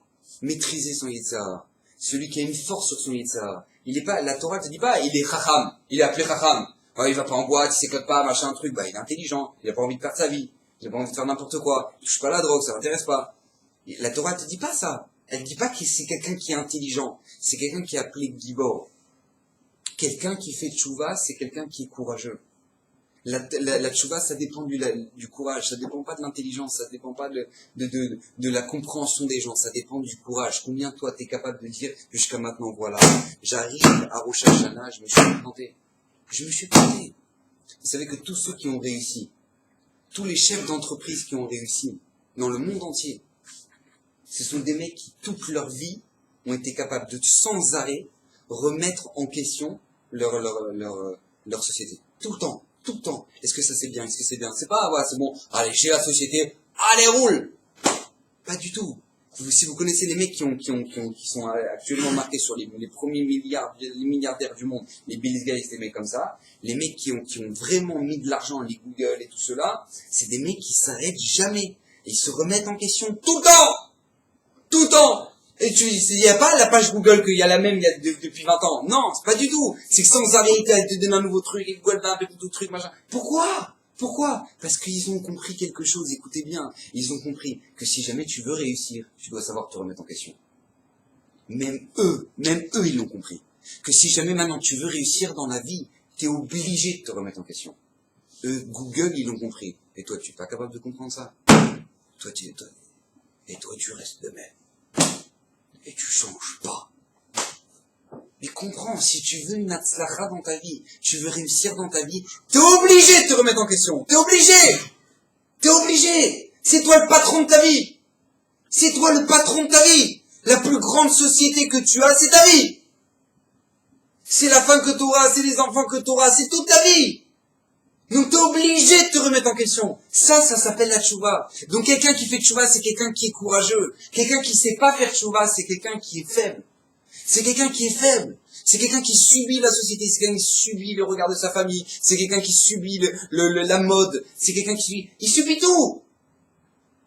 maîtriser son Yitzhara. Celui qui a une force sur son Yitzhara. Il est pas, la Torah te dit pas, il est Chacham. Il est appelé Chacham. Oh, il va pas en boîte, il s'éclate pas, machin, truc. Bah, il est intelligent. Il a pas envie de perdre sa vie. Il a pas envie de faire n'importe quoi. Il touche pas la drogue, ça l'intéresse pas. La Torah te dit pas ça. Elle dit pas que c'est quelqu'un qui est intelligent. C'est quelqu'un qui est appelé Gibor. Quelqu'un qui fait tchouva, c'est quelqu'un qui est courageux. La tchouva, ça dépend du courage, ça dépend pas de l'intelligence, ça dépend pas de la compréhension des gens, ça dépend du courage. Combien toi t'es capable de dire jusqu'à maintenant, voilà, j'arrive à Rosh Hashanah, je me suis planté. Je me suis planté. Vous savez que tous ceux qui ont réussi, tous les chefs d'entreprise qui ont réussi dans le monde entier, ce sont des mecs qui toute leur vie ont été capables de sans arrêt remettre en question leur société. Tout le temps. Tout le temps. Est-ce que ça c'est bien? Est-ce que c'est bien? C'est pas, ouais, c'est bon. Allez, j'ai la société. Allez, roule! Pas du tout. Si vous connaissez les mecs qui sont actuellement marqués sur les premiers milliardaires du monde, les Bill Gates, les mecs comme ça, les mecs qui ont vraiment mis de l'argent, les Google et tout cela, c'est des mecs qui s'arrêtent jamais. Et ils se remettent en question tout le temps! Tout le temps! Et il n'y a pas la page Google qu'il y a la même depuis 20 ans. Non, c'est pas du tout. C'est que sans arrêt, elle te donne un nouveau truc, et Google va un peu tout truc, machin. Pourquoi? Pourquoi? Parce qu'ils ont compris quelque chose, écoutez bien. Ils ont compris que si jamais tu veux réussir, tu dois savoir te remettre en question. Même eux, ils l'ont compris. Que si jamais maintenant tu veux réussir dans la vie, t'es obligé de te remettre en question. Eux, Google, ils l'ont compris. Et toi, tu n'es pas capable de comprendre ça. Et toi, tu restes de même. Et tu changes pas. Mais comprends, si tu veux une hatzlacha dans ta vie, tu veux réussir dans ta vie, t'es obligé de te remettre en question. T'es obligé. T'es obligé. C'est toi le patron de ta vie. C'est toi le patron de ta vie. La plus grande société que tu as, c'est ta vie. C'est la femme que tu auras, c'est les enfants que tu auras, c'est toute ta vie. Donc t'es obligé de te remettre en question. Ça s'appelle la tchouva. Donc quelqu'un qui fait tchouva, c'est quelqu'un qui est courageux. Quelqu'un qui sait pas faire tchouva, c'est quelqu'un qui est faible. C'est quelqu'un qui est faible. C'est quelqu'un qui subit la société. C'est quelqu'un qui subit le regard de sa famille. C'est quelqu'un qui subit la mode. C'est quelqu'un qui subit tout.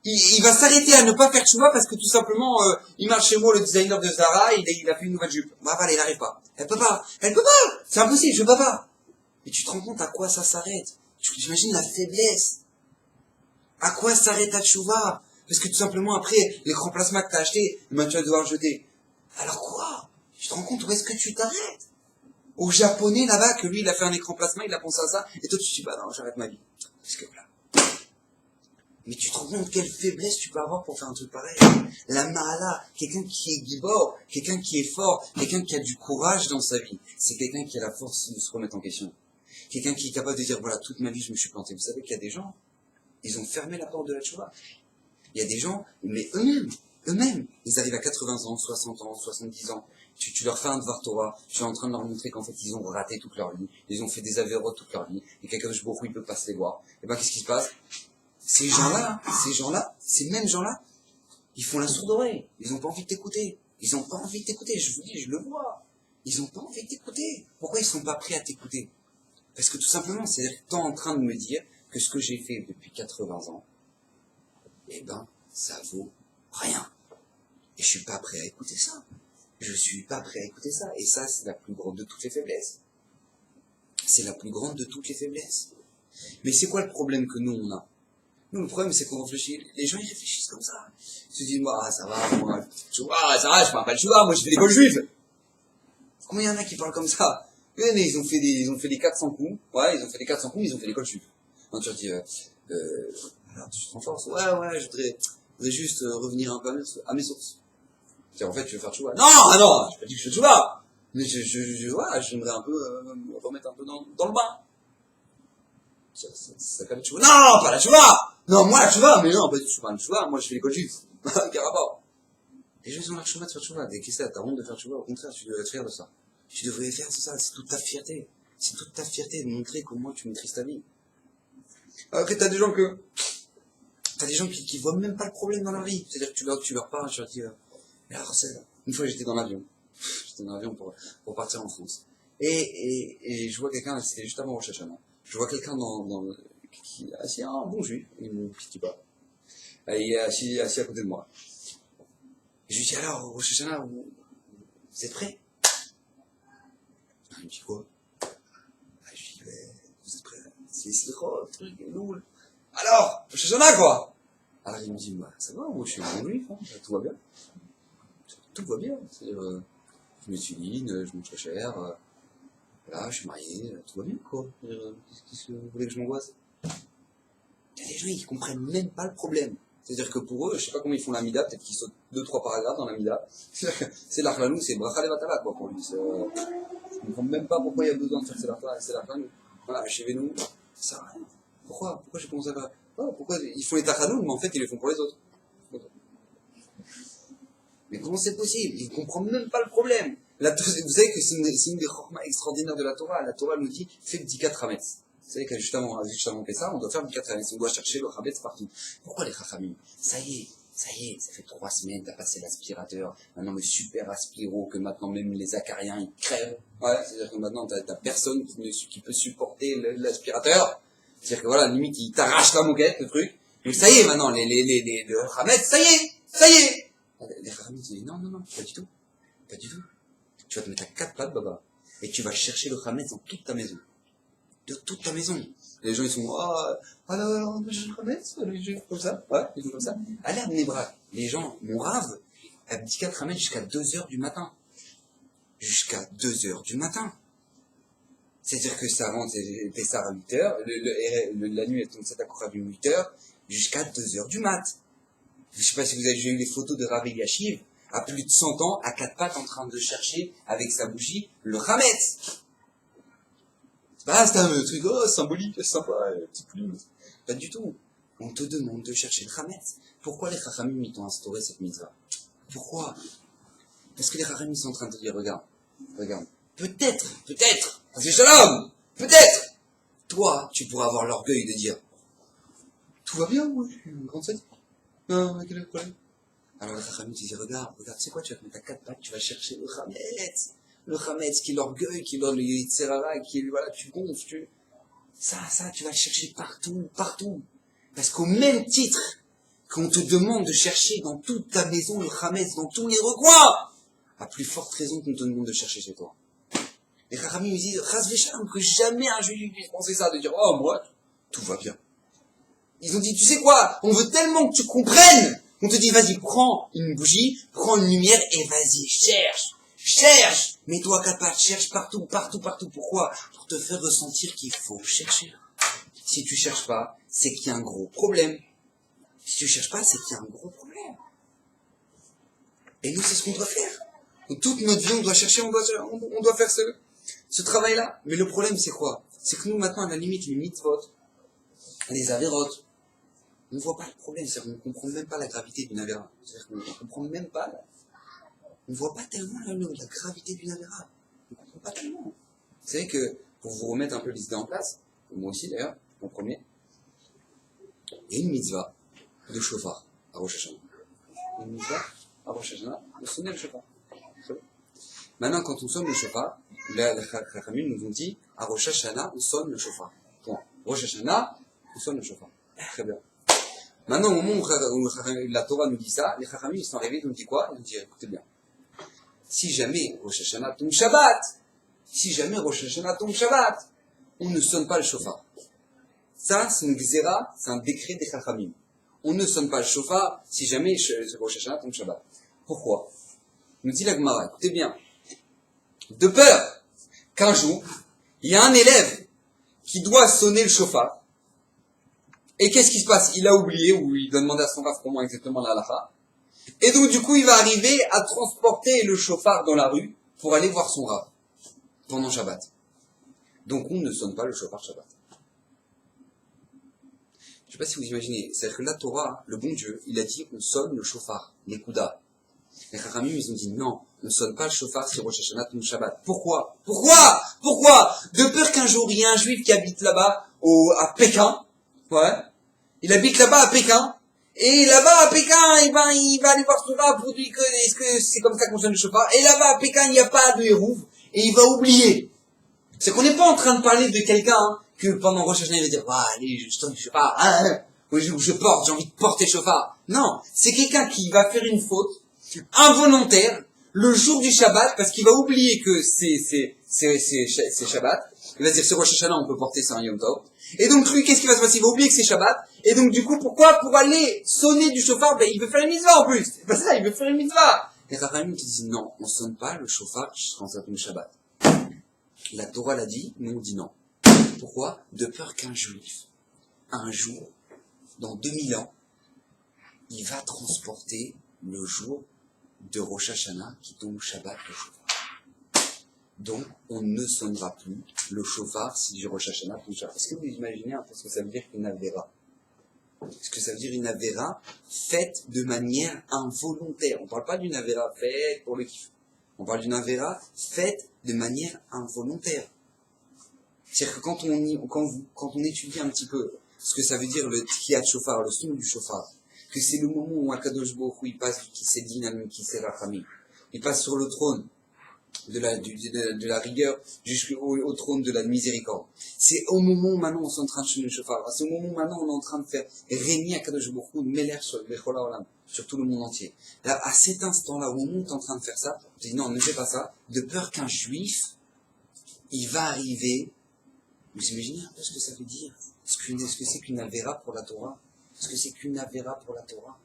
Il va s'arrêter à ne pas faire tchouva parce que tout simplement, il marche chez moi, le designer de Zara, il a fait une nouvelle jupe. Bah voilà, il n'arrive pas. Elle peut pas. C'est impossible, je peux pas. Mais tu te rends compte à quoi ça s'arrête? J'imagine la faiblesse. À quoi s'arrête ta tchouva? Parce que tout simplement après, l'écran plasma que t'as acheté, ben, tu vas devoir jeter. Alors quoi? Tu te rends compte où est-ce que tu t'arrêtes? Au japonais là-bas, que lui il a fait un écran plasma, il a pensé à ça, et toi tu te dis bah non, j'arrête ma vie. Parce que voilà. Mais tu te rends compte quelle faiblesse tu peux avoir pour faire un truc pareil? La ma'ala, quelqu'un qui est gibor, quelqu'un qui est fort, quelqu'un qui a du courage dans sa vie, c'est quelqu'un qui a la force de se remettre en question. Quelqu'un qui est capable de dire, voilà, toute ma vie, je me suis planté. Vous savez qu'il y a des gens, ils ont fermé la porte de la tchouva. Il y a des gens, mais eux-mêmes, ils arrivent à 80 ans, 60 ans, 70 ans. Tu leur fais un devoir Torah, tu es en train de leur montrer qu'en fait, ils ont raté toute leur vie. Ils ont fait des avérotes toute leur vie. Et quelqu'un de beaucoup, il peut pas se les voir. Et ben, qu'est-ce qui se passe? Ces ces mêmes gens-là, ils font la sourde oreille. Ils ont pas envie de t'écouter. Ils ont pas envie de t'écouter. Je vous dis, je le vois. Ils ont pas envie de t'écouter. Pourquoi ils sont pas prêts à t'écouter? Parce que tout simplement, c'est-à-dire que tu es en train de me dire que ce que j'ai fait depuis 80 ans, eh ben, ça vaut rien. Et je suis pas prêt à écouter ça. Je suis pas prêt à écouter ça. Et ça, c'est la plus grande de toutes les faiblesses. C'est la plus grande de toutes les faiblesses. Mais c'est quoi le problème que nous, on a? Nous, le problème, c'est qu'on réfléchit. Les gens, ils réfléchissent comme ça. Ils se disent, moi, ça va, moi, tu vois, ça va, je parle pas le choua, moi, je fais l'école juive. Combien il y en a qui parlent comme ça? Ils ont fait des 400 coups. Ouais, ils ont fait des 400 coups, ils ont fait l'école juive. Donc, tu leur dis, alors, tu te renforces. Ouais, je voudrais juste revenir un peu à mes sources. En fait, tu veux faire choua. Non, ah non, je pas dit que je fais choua. Mais ouais, j'aimerais un peu, me remettre un peu dans le bain. Ça calme choua. Non, pas la choua! Non, moi, la choua, mais non, pas du tout, pas la choua. Moi, je fais l'école juive. Quel rapport? Les gens, ils ont la choua de faire choua. Qu'est-ce que t'as honte de faire choua? Au contraire, tu devrais être fier de ça. Tu devrais faire ça, c'est toute ta fierté. C'est toute ta fierté de montrer comment tu maîtrises ta vie. Après, t'as des gens qui voient même pas le problème dans leur vie. C'est-à-dire que tu leur parles, tu leur dis, mais alors, une fois, j'étais dans l'avion. J'étais dans l'avion pour partir en France. Et je vois quelqu'un, c'était juste avant Rosh Hashanah. Je vois quelqu'un qui est assis, un bon juif, il me pique pas. Il est assis à côté de moi. Et je lui dis, alors, Rosh Hashanah, vous êtes prêts? Il me dit quoi? Je lui dis, vous êtes prêts? C'est le truc, loul. Alors, Rosh Hashanah, quoi? Alors il me dit, ça va, moi je suis un bon juif, hein, tout va bien. Tout va bien. C'est-à-dire, je me suis dit, je monte très cher, voilà, je suis marié, tout va bien, quoi. Qu'est-ce que vous voulez que je m'angoisse? Il y a des gens, ils comprennent même pas le problème. C'est-à-dire que pour eux, je sais pas comment ils font l'amida, peut-être qu'ils sautent 2-3 paragraphes dans l'amida. C'est l'Achlanou, c'est Bracha Levatala, quoi, pour lui. Je comprends même pas pourquoi il y a besoin de faire c'est l'Achlanou. Voilà, chez nous, ça sert à rien. Pourquoi j'ai commencé à faire? Pourquoi ils font les Tachanoun, mais en fait, ils les font pour les autres. Mais comment c'est possible? Ils ne comprennent même pas le problème. Vous savez que c'est une des chormas extraordinaires de la Torah. La Torah nous dit, fais le Bdikat Hametz. Vous savez que juste avant ça, on doit faire le Bdikat Hametz. On doit chercher le Hametz partout. Pourquoi les Chachamim? Ça y est, ça fait 3 semaines, t'as passé l'aspirateur. Maintenant, le super aspiro, que maintenant même les acariens, ils crèvent. Ouais, c'est-à-dire que maintenant, t'as personne qui peut supporter l'aspirateur. C'est-à-dire que voilà, limite, il t'arrache la moquette, le truc. Donc ça y est, maintenant, le Hametz, ça y est. Les Chachamim disent, non, pas du tout. Pas du tout. Tu vas te mettre à 4 pattes, baba, et tu vas chercher le Hametz dans toute ta maison. De toute ta maison. Les gens, ils sont, alors, on peut chercher le Hametz, les gens comme ça. Ouais, ils sont comme ça. Allez, amenez bras. Les gens, mon rave, a dit 4 Hametz jusqu'à 2h du matin. Jusqu'à 2h du matin. C'est-à-dire que ça rentre, c'est Pessar à 8h, la nuit, elle tombe 7 à courir du 8h, jusqu'à 2h du mat. Je sais pas si vous avez déjà eu les photos de Rav Eliashiv, à plus de 100 ans, à 4 pattes, en train de chercher, avec sa bougie, le Hametz. C'est un truc, symbolique, c'est sympa, petit plus. Pas du tout. On te demande de chercher le Hametz. Pourquoi les Chachamim, ils t'ont instauré cette mitzvah? Pourquoi? Parce que les Chachamim sont en train de te dire, regarde. Peut-être, c'est shalom, peut-être. Toi, tu pourras avoir l'orgueil de dire, tout va bien, moi, je suis une grande sadique. Non, quel est le problème? Alors le Chachamim te dit, regarde, tu sais quoi, tu vas te mettre à 4 pattes, tu vas chercher le Hametz. Le Hametz qui est l'orgueil, qui est le Yitzhara, qui est, voilà, tu gonfles, ça, tu vas le chercher partout. Parce qu'au même titre qu'on te demande de chercher dans toute ta maison le Hametz, dans tous les recoins, à plus forte raison qu'on te demande de chercher chez toi. Les Chachamim ils disent, Chas v'shalom, que jamais un juif puisse penser ça, de dire, moi, tout va bien. Ils ont dit, tu sais quoi, on veut tellement que tu comprennes. On te dit, vas-y, prends une bougie, prends une lumière et vas-y, cherche. Mets-toi à 4 pattes, cherche partout. Pourquoi? Pour te faire ressentir qu'il faut chercher. Si tu cherches pas, c'est qu'il y a un gros problème. Si tu cherches pas, c'est qu'il y a un gros problème. Et nous, c'est ce qu'on doit faire. Donc, toute notre vie, on doit chercher, on doit faire ce travail-là. Mais le problème, c'est quoi? C'est que nous, maintenant, à la limite, les mitzvot, les avérotes, on ne voit pas le problème, c'est-à-dire qu'on ne comprend même pas la gravité d'une avéra. C'est-à-dire qu'on ne comprend même pas, on ne voit pas tellement la gravité d'une avéra. On ne comprend pas tellement. Vous savez que, pour vous remettre un peu les idées en place, moi aussi d'ailleurs, en premier, il y a une mitzvah de shofar à Rosh Hashanah. Une mitzvah à Rosh Hashanah de sonner le shofar. Maintenant, quand on sonne le shofar, les Chachamim nous ont dit, à Rosh Hashanah, on sonne le shofar. Bon, Rosh Hashanah, on sonne le shofar. Très bien. Maintenant, au moment où la Torah nous dit ça, les Chachamim ils sont arrivés, ils nous dit quoi? Ils nous disent, écoutez bien, si jamais Rosh Hashanah tombe Shabbat, on ne sonne pas le shofar. Ça, c'est une gzera, c'est un décret des chachamim. On ne sonne pas le shofar si jamais Rosh Hashanah tombe Shabbat. Pourquoi? Nous dit la Gemara, écoutez bien. De peur qu'un jour, il y a un élève qui doit sonner le shofar. Et qu'est-ce qui se passe? Il a oublié, ou il doit demander à son raf comment exactement la halakha. Et donc, du coup, il va arriver à transporter le shofar dans la rue pour aller voir son raf pendant Shabbat. Donc, on ne sonne pas le shofar Shabbat. Je ne sais pas si vous imaginez, c'est-à-dire que la Torah, le bon Dieu, il a dit on sonne le shofar, les koudas. Les Chachamim, ils ont dit non, on ne sonne pas le shofar si Rosh Hashanah tombe Shabbat. Pourquoi? De peur qu'un jour, il y ait un juif qui habite là-bas, à Pékin, ouais, il habite là-bas à Pékin, et là-bas à Pékin, eh ben, il va aller voir son rab pour dire que, est-ce que c'est comme ça qu'on sonne le shofar, et là-bas à Pékin, il n'y a pas de hérouve, et il va oublier. C'est qu'on n'est pas en train de parler de quelqu'un, que pendant Rosh Hashanah, il va dire, allez, je sonne le shofar, je porte, j'ai envie de porter le shofar. Non, c'est quelqu'un qui va faire une faute, involontaire, le jour du Shabbat, parce qu'il va oublier que c'est Shabbat. Il va se dire, c'est Rosh Hashanah, on peut porter, c'est un Yom Tov. Et donc, lui, qu'est-ce qu'il va se passer? Il va oublier que c'est Shabbat. Et donc, du coup, pourquoi? Pour aller sonner du shofar, ben, il veut faire une mitzvah en plus. C'est pas ça, il veut faire une mitzvah. Les Chachamim qui disent, non, on sonne pas le shofar quand ça tombe Shabbat. La Torah l'a dit, nous on dit non. Pourquoi? De peur qu'un juif, un jour, dans 2000 ans, il va transporter le jour de Rosh Hashanah qui tombe Shabbat le shofar. Donc, on ne sonnera plus le shofar si du Rosh Hashanah tombe Shabbat. Est-ce que vous imaginez un peu ce que ça veut dire qu'une avéra? Ce que ça veut dire une avéra faite de manière involontaire. On ne parle pas d'une avéra faite pour le kiff. On parle d'une avéra faite de manière involontaire. C'est-à-dire que quand on étudie un petit peu ce que ça veut dire le tchiyat shofar, le son du shofar, que c'est le moment où Akadosh Baruch Hu, il passe du Kisei Din qui Kisei Rachamim. Il passe sur le trône de la rigueur jusqu'au trône de la miséricorde. C'est au moment où maintenant on est en train de chanter le shofar. C'est au moment où maintenant on est en train de faire régner Akadosh Baruch Hu, Meler sur Bechol Haolam, sur tout le monde entier. Là, à cet instant-là, au moment où on est en train de faire ça, on dit non, ne fais pas ça, de peur qu'un juif, il va arriver. Vous imaginez un peu ce que ça veut dire? Ce que c'est qu'une avéra pour la Torah? Ce que c'est qu'une avéra pour la Torah?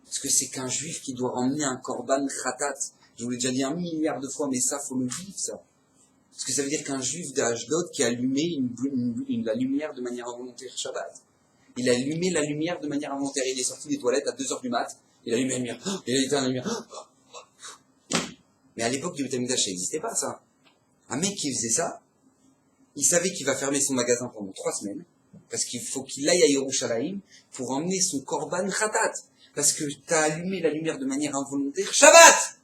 Ce que c'est qu'un juif qui doit emmener un korban khatat? Je vous l'ai déjà dit 1 milliard de fois, mais ça, faut le vivre, ça. Ce que ça veut dire qu'un juif d'Ashdod qui a allumé la lumière de manière involontaire Shabbat. Il a allumé la lumière de manière involontaire. Il est sorti des toilettes à 2h du mat. Il a allumé la lumière. Il a éteint la lumière. Mais à l'époque du Beth Amikdash, ça n'existait pas, ça. Un mec qui faisait ça, il savait qu'il va fermer son magasin pendant 3 semaines, parce qu'il faut qu'il aille à Yerushalayim pour emmener son korban khatat. Parce que t'as allumé la lumière de manière involontaire Shabbat!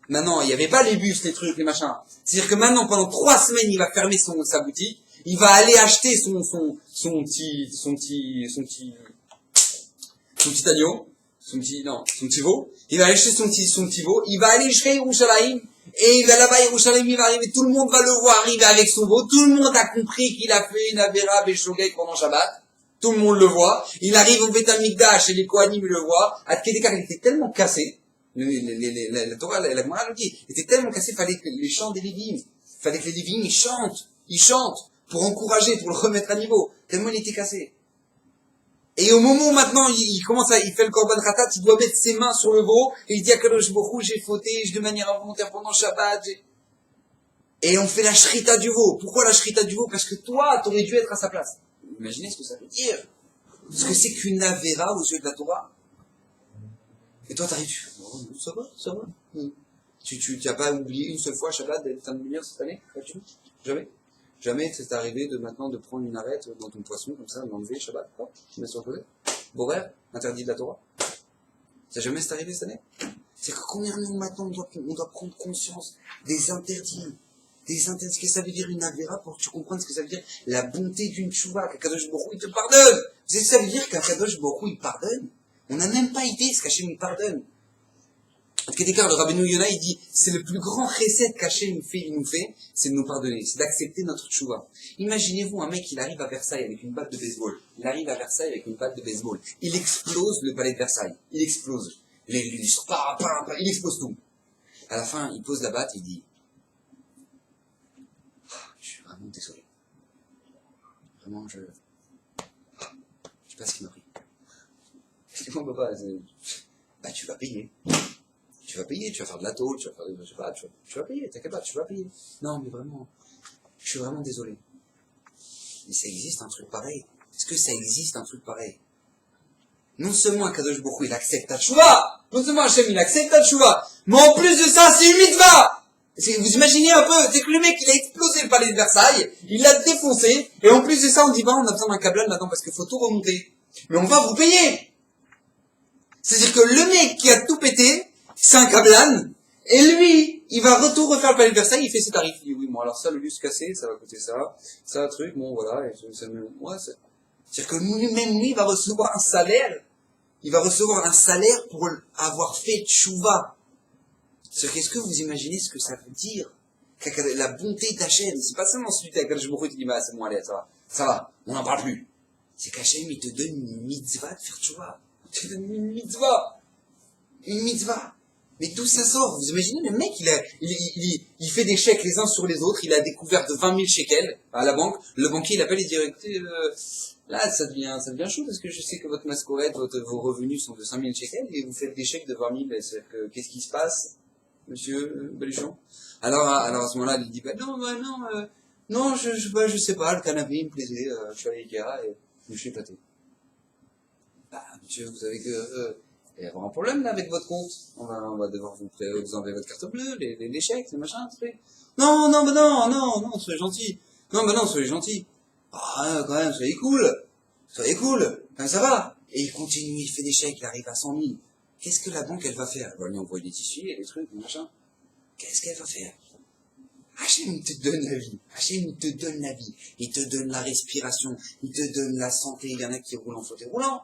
Maintenant, il n'y avait pas les bus, les trucs, les machins. C'est-à-dire que maintenant, pendant 3 semaines, il va fermer sa boutique, il va aller acheter son petit agneau, son petit veau, il va acheter son petit veau, il va aller jusqu'à Yerushalayim, et il va là-bas à Yerushalayim, il va arriver, tout le monde va le voir arriver avec son veau, tout le monde a compris qu'il a fait une avéra béchogeg pendant Shabbat, tout le monde le voit, il arrive au Beth Amikdash et les Kohanim le voient, Adkedekar, il était tellement cassé, la Torah, la Gemara le dit, il était tellement cassé, fallait que les chants des Lévim, fallait que les Lévim, ils chantent, pour encourager, pour le remettre à niveau, tellement il était cassé. Et au moment où maintenant il fait le korban khatat, il doit mettre ses mains sur le veau, et il dit à Kadosh Baruch Hu, j'ai fauté, de manière involontaire pendant Shabbat, et on fait la shrita du veau. Pourquoi la shrita du veau? Parce que toi, t'aurais dû être à sa place. Imaginez ce que ça veut dire. Ce que c'est qu'une avéra aux yeux de la Torah. Et toi, t'arrives, ça va. Tu n'as pas oublié une seule fois Shabbat d'être en lumière cette année? Jamais c'est arrivé de prendre une arête dans ton poisson, comme ça, d'enlever Shabbat, tu mets sur le côté. Borer, interdit de la Torah. Ça jamais c'est arrivé cette année? C'est que combien de maintenant on doit prendre conscience des interdits. Ce que ça veut dire une avéra pour que tu comprennes ce que ça veut dire la bonté d'une tchouva, qu'Akadosh Baruch Hu, il te pardonne. Vous savez ce que ça veut dire qu'Akadosh Baruch Hu, il pardonne? On n'a même pas idée ce qu'Hachem il pardonne. Kedekar, le Rabbeinu Yonah, il dit, c'est le plus grand recette qu'Hachem il nous fait, c'est de nous pardonner, c'est d'accepter notre tchouva. Imaginez-vous un mec, il arrive à Versailles avec une batte de baseball. Il explose le palais de Versailles. Il explose. Il explose tout. À la fin, il pose la batte, il dit, je suis vraiment désolé. vraiment, je sais pas ce qui m'a pris. Je dis, bon, papa, bah, tu vas payer. Tu vas payer, tu vas faire de la tôle, tu vas faire, je sais pas, tu vas payer, t'inquiète pas, tu vas payer. Non, mais vraiment, je suis vraiment désolé. Mais ça existe un truc pareil. Est-ce que ça existe un truc pareil? Non seulement Akadosh Baruch Hu, il accepte ta tchouva, non seulement Hachem, il accepte ta tchouva, mais en plus de ça, c'est une mitzvah! Vous imaginez un peu, c'est que le mec, il a explosé le palais de Versailles, il l'a défoncé, et en plus de ça, on dit, bah, on a besoin d'un câblage maintenant parce qu'il faut tout remonter. Mais on va vous payer! C'est-à-dire que le mec qui a tout pété, c'est un câblan, et lui, il va tout refaire le palais de Versailles, il fait ses tarifs. Il dit, oui, bon, alors ça, le bus cassé, ça va coûter ça, truc, bon, voilà, et ça, ouais, c'est-à-dire que lui-même, lui, va recevoir un salaire, il va recevoir un salaire pour avoir fait tchouva. C'est-à-dire qu'est-ce que vous imaginez ce que ça veut dire? La bonté d'Hachem, c'est pas seulement celui avec lequel je me dis, bah, c'est bon, allez, ça va, on n'en parle plus. C'est qu'Hachem, il te donne une mitzvah de faire tchouva. Il te donne une mitzvah. Mais d'où ça sort? Vous imaginez, le mec, il fait des chèques les uns sur les autres, il a découvert de 20 000 shekels à la banque, le banquier, il appelle et dit, écoutez, là, ça devient chaud parce que je sais que votre masquerade, vos revenus sont de 5 000 shekels et vous faites des chèques de 20 000, c'est-à-dire que, qu'est-ce qui se passe, monsieur Baluchon? Alors, à ce moment-là, il dit, non, je sais pas, le canapé, il me plaisait, je suis allé à Ikea et je me suis éclaté. Bah, monsieur, vous savez que, il y a vraiment un problème, là, avec votre compte. On va devoir vous enlever votre carte bleue, les chèques, les machins, tout ça. Non, soyez gentil. Non, soyez gentil. Ah, quand même, soyez cool. Enfin, ça va. Et il continue, il fait des chèques, il arrive à 100 000. Qu'est-ce que la banque, elle va faire? Elle va lui envoyer des tissus et des trucs, des machins. Qu'est-ce qu'elle va faire? Hachem, il te donne la vie. Hachem, il te donne la vie. Il te donne la respiration. Il te donne la santé. Il y en a qui roulent en fauteuil roulant.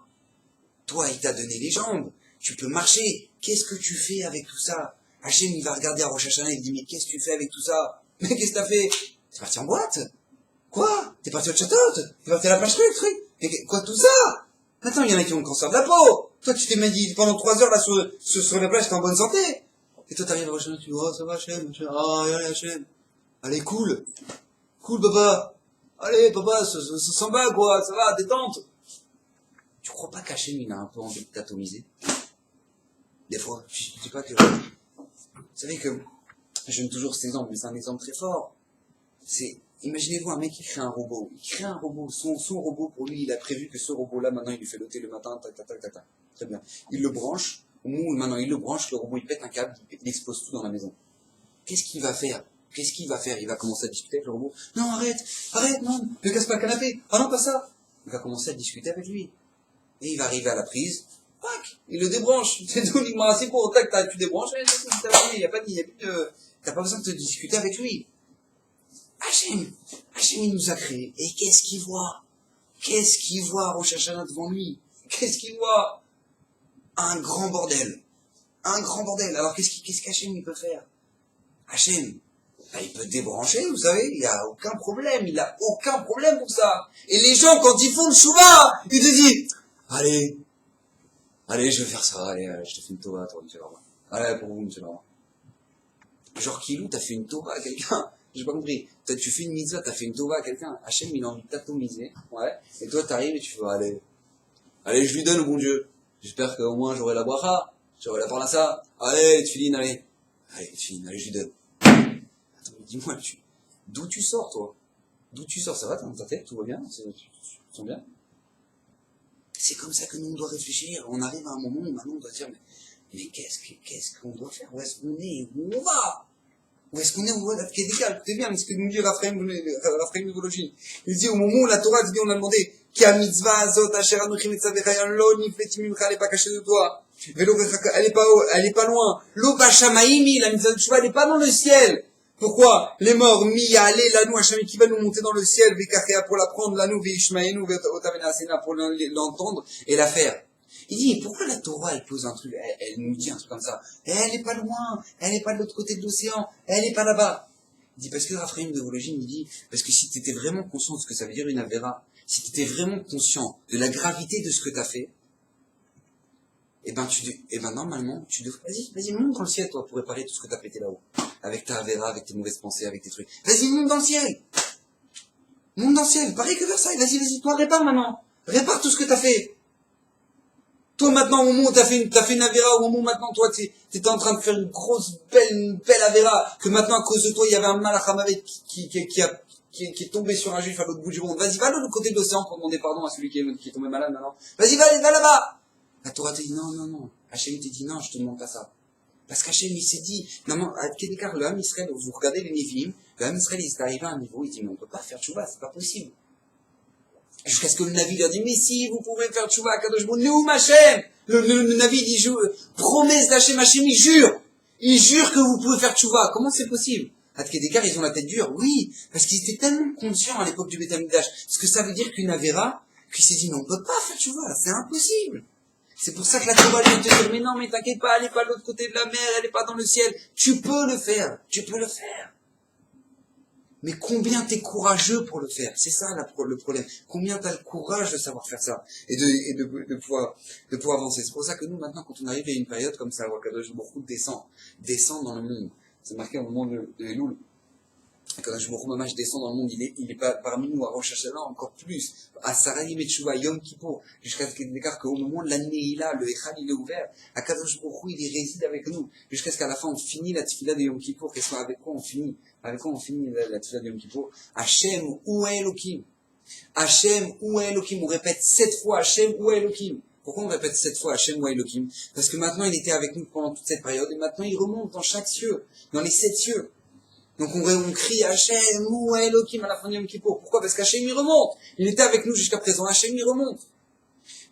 Toi, il t'a donné les jambes. Tu peux marcher. Qu'est-ce que tu fais avec tout ça? Hachem, il va regarder à Rosh Hashanah et il dit, mais qu'est-ce que tu fais avec tout ça? Mais qu'est-ce que t'as fait? T'es parti en boîte? Quoi? T'es parti au château? T'es parti à la plage truc? Mais quoi tout ça? Attends, il y en a qui ont le cancer de la peau. Toi, tu t'es dit pendant 3 heures là sur la plage, t'es en bonne santé. Et toi, t'arrives à Rosh Hashanah, tu dis, oh, ça va, Hachem. Oh, allez, Hachem. Allez, cool, papa. Allez, papa, ça s'en va, quoi. Ça va, détente. Tu crois pas qu'Hachem, il a un peu envie de t'atomiser? Des fois, je dis pas que... Vous savez que... Je donne toujours cet exemple, mais c'est un exemple très fort. Imaginez-vous un mec qui crée un robot. Il crée un robot. Son robot, pour lui, il a prévu que ce robot-là, maintenant, il lui fait le thé le matin, tac. Très bien. Il le branche. Au moment où maintenant il le branche, le robot, il pète un câble, il expose tout dans la maison. Qu'est-ce qu'il va faire? Il va commencer à discuter avec le robot. Non, arrête, non, ne casse pas le canapé. Ah non, pas ça. Il va commencer à discuter avec lui. Et il va arriver à la prise, tac, il le débranche. C'est tout uniquement assez pour, tac, tu débranches, il y a plus de, t'as pas besoin de te discuter avec lui. Hachem, il nous a créés. Et qu'est-ce qu'il voit? Rosh Hashanah devant lui? Qu'est-ce qu'il voit? Un grand bordel. Alors qu'est-ce qu'Hachem il peut faire? Hachem, il peut débrancher, vous savez, il a aucun problème pour ça. Et les gens, quand ils font le chouva, ils te disent, allez, je vais faire ça, allez, je te fais une tova, toi, monsieur Lorma. Allez, pour vous, monsieur Lorma. Genre, Kilou, t'as fait une tova à quelqu'un? J'ai pas compris. Tu fais une mitzvah, t'as fait une tova à quelqu'un. Hachem, il a envie de t'atomiser, ouais. Et toi, t'arrives et tu fais, allez, je lui donne au bon Dieu. J'espère qu'au moins, j'aurai la bracha, j'aurai la parnassa. Allez, Tfilin, allez, je lui donne. Attends, dis-moi, d'où tu sors, toi? Ça va, t'es dans ta tête, tout va bien? Tu te sens bien? C'est comme ça que nous, on doit réfléchir. On arrive à un moment où maintenant, on doit dire, mais qu'est-ce qu'on doit faire? Où est-ce qu'on est? Où on va? Où est-ce qu'on est? Où on va? Écoutez bien, ce que nous dit Raphaël Mivologine. Il dit, au moment où la Torah dit, on a demandé, qui a mitzvah azot, asher anuchim et tzavechayan, lo nifletim mimcha, elle est pas cachée de toi. Elle est pas loin. Lo bashamaimi, la mitzvah de Tchouva, elle est pas dans le ciel. Pourquoi? Les morts, aller lanou, Hachem qui va nous monter dans le ciel, vekachea pour l'apprendre, lanou, veishmaenu, otavenasena pour l'entendre et la faire. Il dit, pourquoi la Torah, elle pose un truc, elle nous dit un truc comme ça? Elle est pas loin, elle est pas de l'autre côté de l'océan, elle est pas là-bas. Il dit, parce que Raphaël de Vologine, il dit, parce que si tu étais vraiment conscient de ce que ça veut dire une avéra, si tu étais vraiment conscient de la gravité de ce que tu as fait, normalement, tu devrais, vas-y, monte dans le ciel, toi, pour réparer tout ce que tu as pété là-haut. Avec ta avéra, avec tes mauvaises pensées, avec tes trucs. Vas-y, monte dans le ciel! Monte dans le ciel, pareil que Versailles, vas-y, toi répare maintenant. Répare tout ce que t'as fait. Toi maintenant, au moment où t'as fait une avéra, au moment où maintenant, toi, t'étais en train de faire une belle avéra, que maintenant, à cause de toi, il y avait un malachamavet qui est tombé sur un juif à l'autre bout du monde. Vas-y, va de l'autre côté de l'océan pour demander pardon à celui qui est tombé malade maintenant. Vas-y, va là-bas. La Torah te dit non. Hachem te dit non, je te demande pas ça. Parce qu'Hachem, il s'est dit, non, à quel écart, le Ham Israël, vous regardez les Névi'im, le Ham Israël, il est arrivé à un niveau, il dit, mais on peut pas faire tchouva, c'est pas possible. Jusqu'à ce que le Navi leur dit, mais si, vous pouvez faire tchouva à Kadosh Baruch Hu, nous, Hachem! Le Navi dit, promesse d'Hachem, Hachem, il jure que vous pouvez faire tchouva. Comment c'est possible? À Kedekar, ils ont la tête dure. Oui, parce qu'ils étaient tellement conscients à l'époque du Beth Amikdash. Ce que ça veut dire qu'une Avera, qu'il s'est dit, mais on peut pas faire tchouva, c'est impossible. C'est pour ça que la Torah vient te dire, mais non, mais t'inquiète pas, elle est pas de l'autre côté de la mer, elle est pas dans le ciel. Tu peux le faire. Mais combien t'es courageux pour le faire? C'est ça le problème. Combien t'as le courage de savoir faire ça de pouvoir avancer. C'est pour ça que nous maintenant, quand on arrive à une période comme ça, où Akadosh Baruch Hu descend dans le monde. C'est marqué au moment de Elul. Akadosh Baruch Hu Mamash descend dans le monde. Il est pas parmi nous à Rosh Hashanah encore plus. À Sarayim et Tshuva, Yom Kippour, jusqu'à ce qu'il déclare qu'au moment de l'année il a, le Echad il est ouvert. Akadosh Baruch Hu il réside avec nous. Jusqu'à ce qu'à la fin on finit la tefila de Yom Kippour. Qu'est-ce qu'on avec quoi on finit? Avec quoi on finit la tefila de Yom Kippour? Hachem ou Elohim. Hachem ou Elohim. On répète 7 fois Hachem ou Elohim. Pourquoi on répète 7 fois Hachem ou Elohim? Parce que maintenant il était avec nous pendant toute cette période et maintenant il remonte dans chaque cieux, dans les 7 cieux. Donc on crie Hachem ou Elohim à la fin de Yom Kippour. Pourquoi? Parce qu'Hachem il remonte. Il était avec nous jusqu'à présent. Hachem il remonte.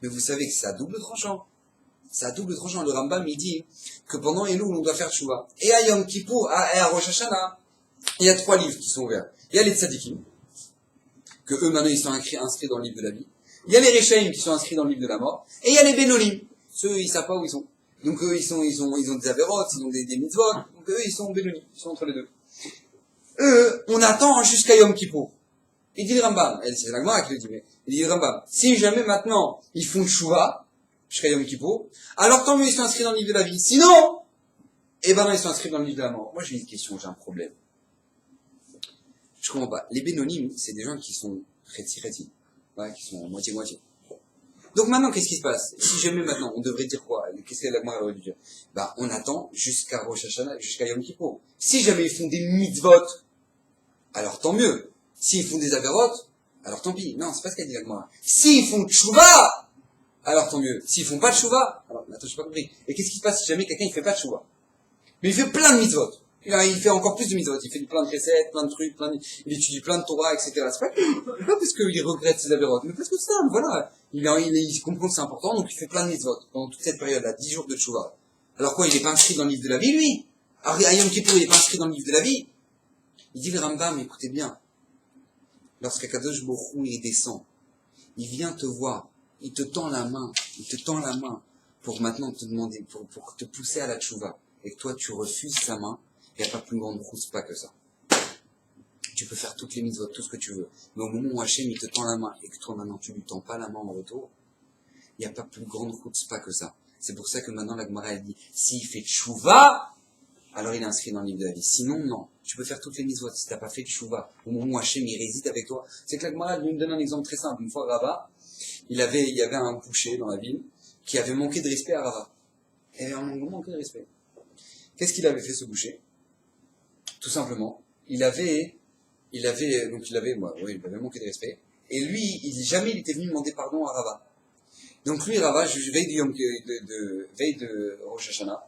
Mais vous savez que c'est à double tranchant. C'est à double tranchant. Le Rambam il dit que pendant Elul on doit faire tchouva. Et à Yom Kippour, et à Rosh Hashanah, il y a 3 livres qui sont ouverts. Il y a les tzadikim, que eux maintenant ils sont inscrits dans le livre de la vie. Il y a les Rechaim qui sont inscrits dans le livre de la mort. Et il y a les Benolim. Ceux ils savent pas où ils sont. Donc eux ils ont des avérotes, ils ont des mitzvot. Donc eux ils sont Benolim. Ils sont entre les deux. On attend jusqu'à Yom Kippour. Il dit le Rambam, c'est la Gemara qui le dit, mais il dit le Rambam, si jamais maintenant ils font tchouva jusqu'à Yom Kippour, alors tant mieux ils sont inscrits dans le livre de la vie. Sinon, non, ils sont inscrits dans le livre de la mort. Moi j'ai une question, j'ai un problème. Je comprends pas. Les Bénonim, c'est des gens qui sont réti, ouais, qui sont moitié-moitié. Donc maintenant, qu'est-ce qui se passe? Si jamais maintenant, on devrait dire quoi? Qu'est-ce que la Gemara aurait dû dire? On attend jusqu'à Rosh Hashanah, jusqu'à Yom Kippour. Si jamais ils font des mitzvot, alors tant mieux. S'ils font des avérotes, alors tant pis. Non, c'est pas ce qu'a dit la Gemara. S'ils font tchouva, alors tant mieux. S'ils font pas de tchouva, alors, attends, j'ai pas compris. Et qu'est-ce qui se passe si jamais quelqu'un il fait pas de tchouva? Mais il fait plein de mitzvot. Il fait encore plus de mitzvot. Il fait plein de recettes, plein de trucs, il étudie plein de Torah, etc. C'est pas parce qu'il regrette ses avérotes, mais parce que c'est ça, voilà. Il comprend que c'est important, donc il fait plein de mitzvot pendant toute cette période-là, 10 jours de tchouva. Alors quoi, il est pas inscrit dans le livre de la vie, lui? À Yom Kippour, il est pas inscrit dans le livre de la vie. Il dit le Rambam, écoutez bien. Lorsqu'Akadosh Baruch Hu il descend, il vient te voir, il te tend la main pour maintenant te demander, pour te pousser à la tchouva. Et que toi tu refuses sa main, il n'y a pas plus grande pas que ça. Tu peux faire toutes les mitzvot, tout ce que tu veux. Mais au moment où Hachem il te tend la main et que toi maintenant tu lui tends pas la main en retour, il n'y a pas plus grande pas que ça. C'est pour ça que maintenant la Gemara elle dit, s'il fait tchouva, alors il est inscrit dans le livre de la vie. Sinon, non. Tu peux faire toutes les mitzvot si t'as pas fait tchouva. Au moment où Hachem il réside avec toi. C'est que la Gemara lui me donne un exemple très simple. Une fois Rava, il y avait un boucher dans la ville qui avait manqué de respect à Rava. Il avait manqué de respect. Qu'est-ce qu'il avait fait ce boucher? Tout simplement, il avait manqué de respect. Et lui, jamais il était venu demander pardon à Rava. Donc lui, Rava, veille de Rosh Hashanah,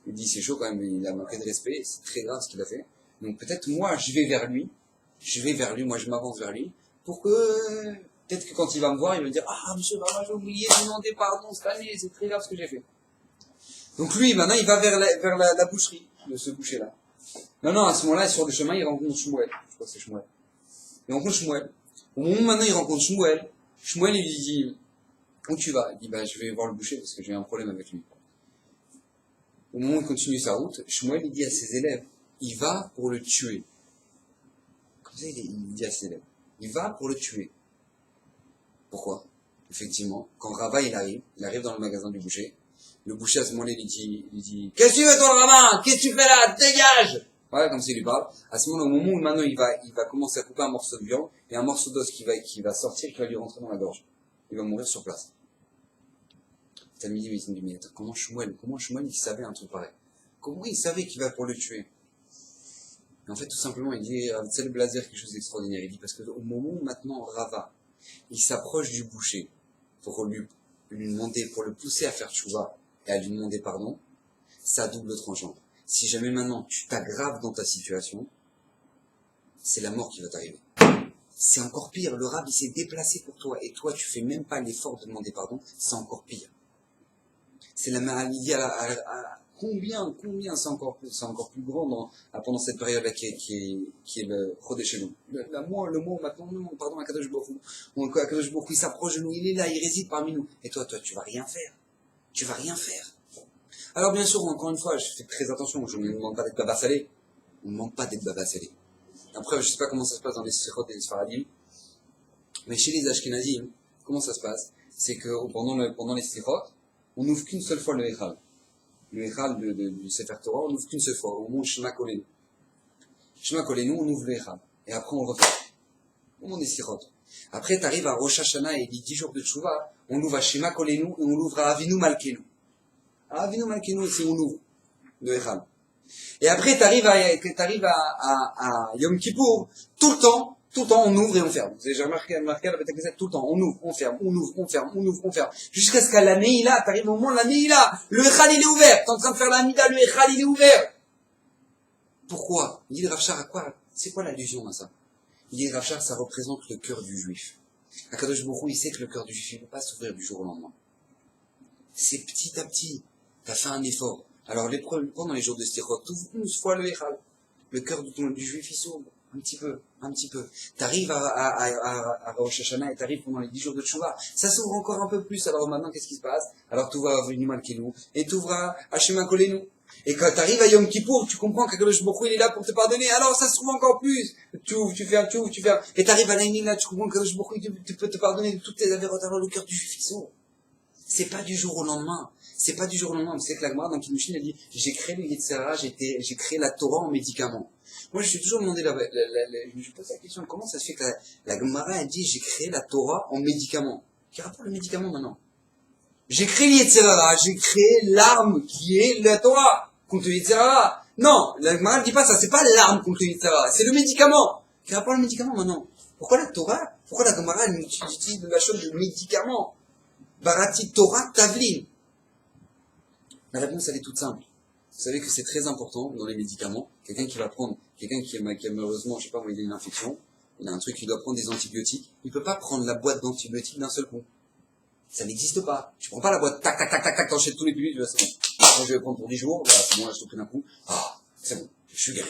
il dit c'est chaud quand même, il a manqué de respect, c'est très grave ce qu'il a fait. Donc peut-être moi, je vais vers lui, moi je m'avance vers lui, pour que, peut-être que quand il va me voir, il va me dire, ah monsieur Rava, j'ai oublié de demander pardon cette année, c'est très grave ce que j'ai fait. Donc lui, maintenant, il va vers la boucherie de ce boucher-là. Non, à ce moment-là, sur le chemin, il rencontre Shmuel. Je crois que c'est Shmuel. Il rencontre Shmuel. Au moment où maintenant il rencontre Shmuel, il lui dit, où tu vas? Il dit, je vais voir le boucher parce que j'ai un problème avec lui. Au moment où il continue sa route, Shmuel, il dit à ses élèves, il va pour le tuer. Comme ça, il dit à ses élèves, il va pour le tuer. Pourquoi? Effectivement, quand Rava, il arrive dans le magasin du boucher. Le boucher, à ce moment-là, il dit, qu'est-ce que tu veux, ton rabbin? Qu'est-ce que tu fais là? Dégage! Voilà, comme s'il lui parle. À ce moment-là, au moment où maintenant il va commencer à couper un morceau de viande, il y a un morceau d'os qui va sortir, qui va lui rentrer dans la gorge. Il va mourir sur place. Talmidim, il se dit, mais attends, comment Shmuel, il savait un truc pareil? Comment il savait qu'il va pour le tuer? Et en fait, tout simplement, il dit, c'est le blazer, quelque chose d'extraordinaire. Il dit, parce qu'au moment où maintenant Rava, il s'approche du boucher pour lui demander, pour le pousser à faire tchouva et à lui demander pardon, ça a double tranchant. Si jamais maintenant tu t'aggraves dans ta situation, c'est la mort qui va t'arriver. C'est encore pire, le rab il s'est déplacé pour toi et toi tu fais même pas l'effort de demander pardon, c'est encore pire. C'est la maladie combien c'est encore plus grand pendant cette période-là qui est le Chodesh Elul. Le mois maintenant, non, pardon, Akadosh Baruch Hu, Akadosh Baruch Hu, il s'approche de nous, il est là, il réside parmi nous. Et toi, tu vas rien faire. Tu vas rien faire. Alors bien sûr, encore une fois, je fais très attention, je ne demande pas d'être baba salé. On ne demande pas d'être baba salé. Après, je ne sais pas comment ça se passe dans les Sichot et les Sfaradim, mais chez les Ashkenazim, comment ça se passe? C'est que pendant les Sichot, on n'ouvre qu'une seule fois le Echal. Le Echal du Sefer Torah, on n'ouvre qu'une seule fois, au moment Shema Kolenu. Shema Kolenu, on ouvre le Echal. Et après, on refait. Au moment des Sichot. Après, tu arrives à Rosh Hashanah et les 10 jours de Tchouva, on ouvre à Shema Kolenu et on ouvre à Avinu Malkenu. À Avinu Malkenu, c'est où on ouvre le Echal. Et après, tu arrives à Yom Kippour, tout le temps, on ouvre et on ferme. Vous avez déjà remarqué à la Beth Knesset, tout le temps, on ouvre, on ferme, on ouvre, on ferme, on ouvre, on ferme. Jusqu'à ce qu'à la Neila, t'arrives au moment de la Neila, le Echal il est ouvert. T'es en train de faire la Mida, le Echal il est ouvert. Pourquoi? Il dit Rav Shar, à quoi? C'est quoi l'allusion à ça? Il dit Rav Shar, ça représente le cœur du juif. Akadosh Baruch Hu, il sait que le cœur du juif, il ne peut pas s'ouvrir du jour au lendemain. C'est petit à petit. T'as fait un effort. Alors, pendant les jours de Stéchot, tu ouvres 11 fois le Echal. Le cœur du juif, il s'ouvre. Un petit peu. T'arrives à Rosh Hashanah et t'arrives pendant les 10 jours de Tchouva. Ça s'ouvre encore un peu plus. Alors maintenant, qu'est-ce qui se passe? Alors tu vas à Avinu Malkenu et tu ouvras à Shema Kolenu. Et quand t'arrives à Yom Kippour, tu comprends qu'Akadosh Baruch Hu, il est là pour te pardonner. Alors ça se trouve encore plus. Tu ouvres, tu fais. Et t'arrives à l'Aïnila, tu comprends qu'Akadosh Baruch Hu, tu peux te pardonner de toutes tes avérotes. Alors le cœur du juif, il s'ouvre. C'est pas du jour au lendemain. C'est pas du jour au lendemain. Vous savez que la Gemara dans Kiddushin, elle dit, j'ai créé le Yetzirah, j'ai créé la Torah en médicament. Moi, je suis toujours demandé, je me pose la question, comment ça se fait que la Gemara, elle dit, j'ai créé la Torah en médicament? Quel rapport le médicament maintenant? J'ai créé le Yetzirah, j'ai créé l'arme qui est la Torah contre le Yetzirah. Non, la Gemara ne dit pas ça, c'est pas l'arme contre le Yetzirah, c'est le médicament. Quel rapport le médicament maintenant? Pourquoi la Torah, pourquoi la Gemara, elle utilise de la chose de médicament? Barati Torah Tavlin. La réponse, elle est toute simple. Vous savez que c'est très important dans les médicaments. Quelqu'un qui a malheureusement, je sais pas, il a une infection, il a un truc, il doit prendre des antibiotiques. Il peut pas prendre la boîte d'antibiotiques d'un seul coup. Ça n'existe pas. Tu prends pas la boîte, tac, t'enchaînes tous les pilules, c'est bon. Moi, je vais prendre pour 10 jours, voilà, c'est bon, là, je te pris d'un coup. Ah, c'est bon, je suis guéri.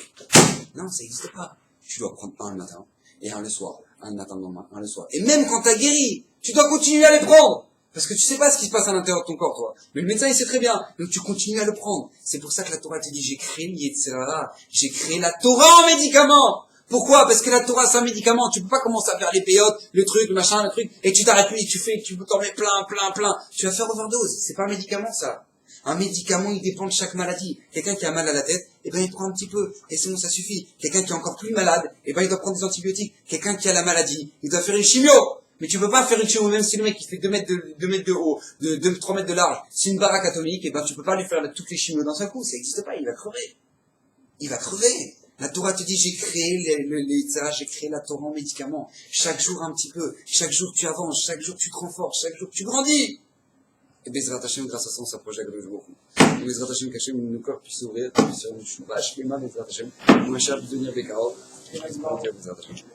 Non, ça n'existe pas. Tu dois prendre un le matin, et un le soir. Un le matin, le lendemain, un le soir. Et même quand t'as guéri, tu dois continuer à les prendre. Parce que tu sais pas ce qui se passe à l'intérieur de ton corps, toi. Mais le médecin, il sait très bien. Donc tu continues à le prendre. C'est pour ça que la Torah te dit, j'ai créé le Yetzirah. J'ai créé la Torah en médicament. Pourquoi? Parce que la Torah, c'est un médicament. Tu peux pas commencer à faire les péyotes, le truc, le machin, le truc, et tu t'arrêtes plus, tu t'en mets plein. Tu vas faire overdose. C'est pas un médicament, ça. Un médicament, il dépend de chaque maladie. Quelqu'un qui a mal à la tête, eh ben, il prend un petit peu. Et c'est bon, ça suffit. Quelqu'un qui est encore plus malade, eh ben, il doit prendre des antibiotiques. Quelqu'un qui a la maladie, il doit faire une chimio. Mais tu peux pas faire une chimio, même si le mec, il fait 2 mètres de haut, 3 mètres de large. C'est une baraque atomique, eh ben, tu peux pas lui faire toutes les chimios d'un seul coup. Ça existe pas, il va crever. Il va crever. La Torah te dit, j'ai créé j'ai créé la Torah en médicament. Chaque jour un petit peu. Chaque jour tu avances. Chaque jour tu te renforces. Chaque jour tu grandis. Et Bezrat Hashem, grâce à ça, on s'approche d'Akadosh Baruch Hu. Bezrat Hashem, qu'Hashem, nos corps puissent s'ouvrir, puissent faire une chouva, Shlema, Bezrat Hashem, Mashiach, devenir Bekaro. Bezrat Hashem.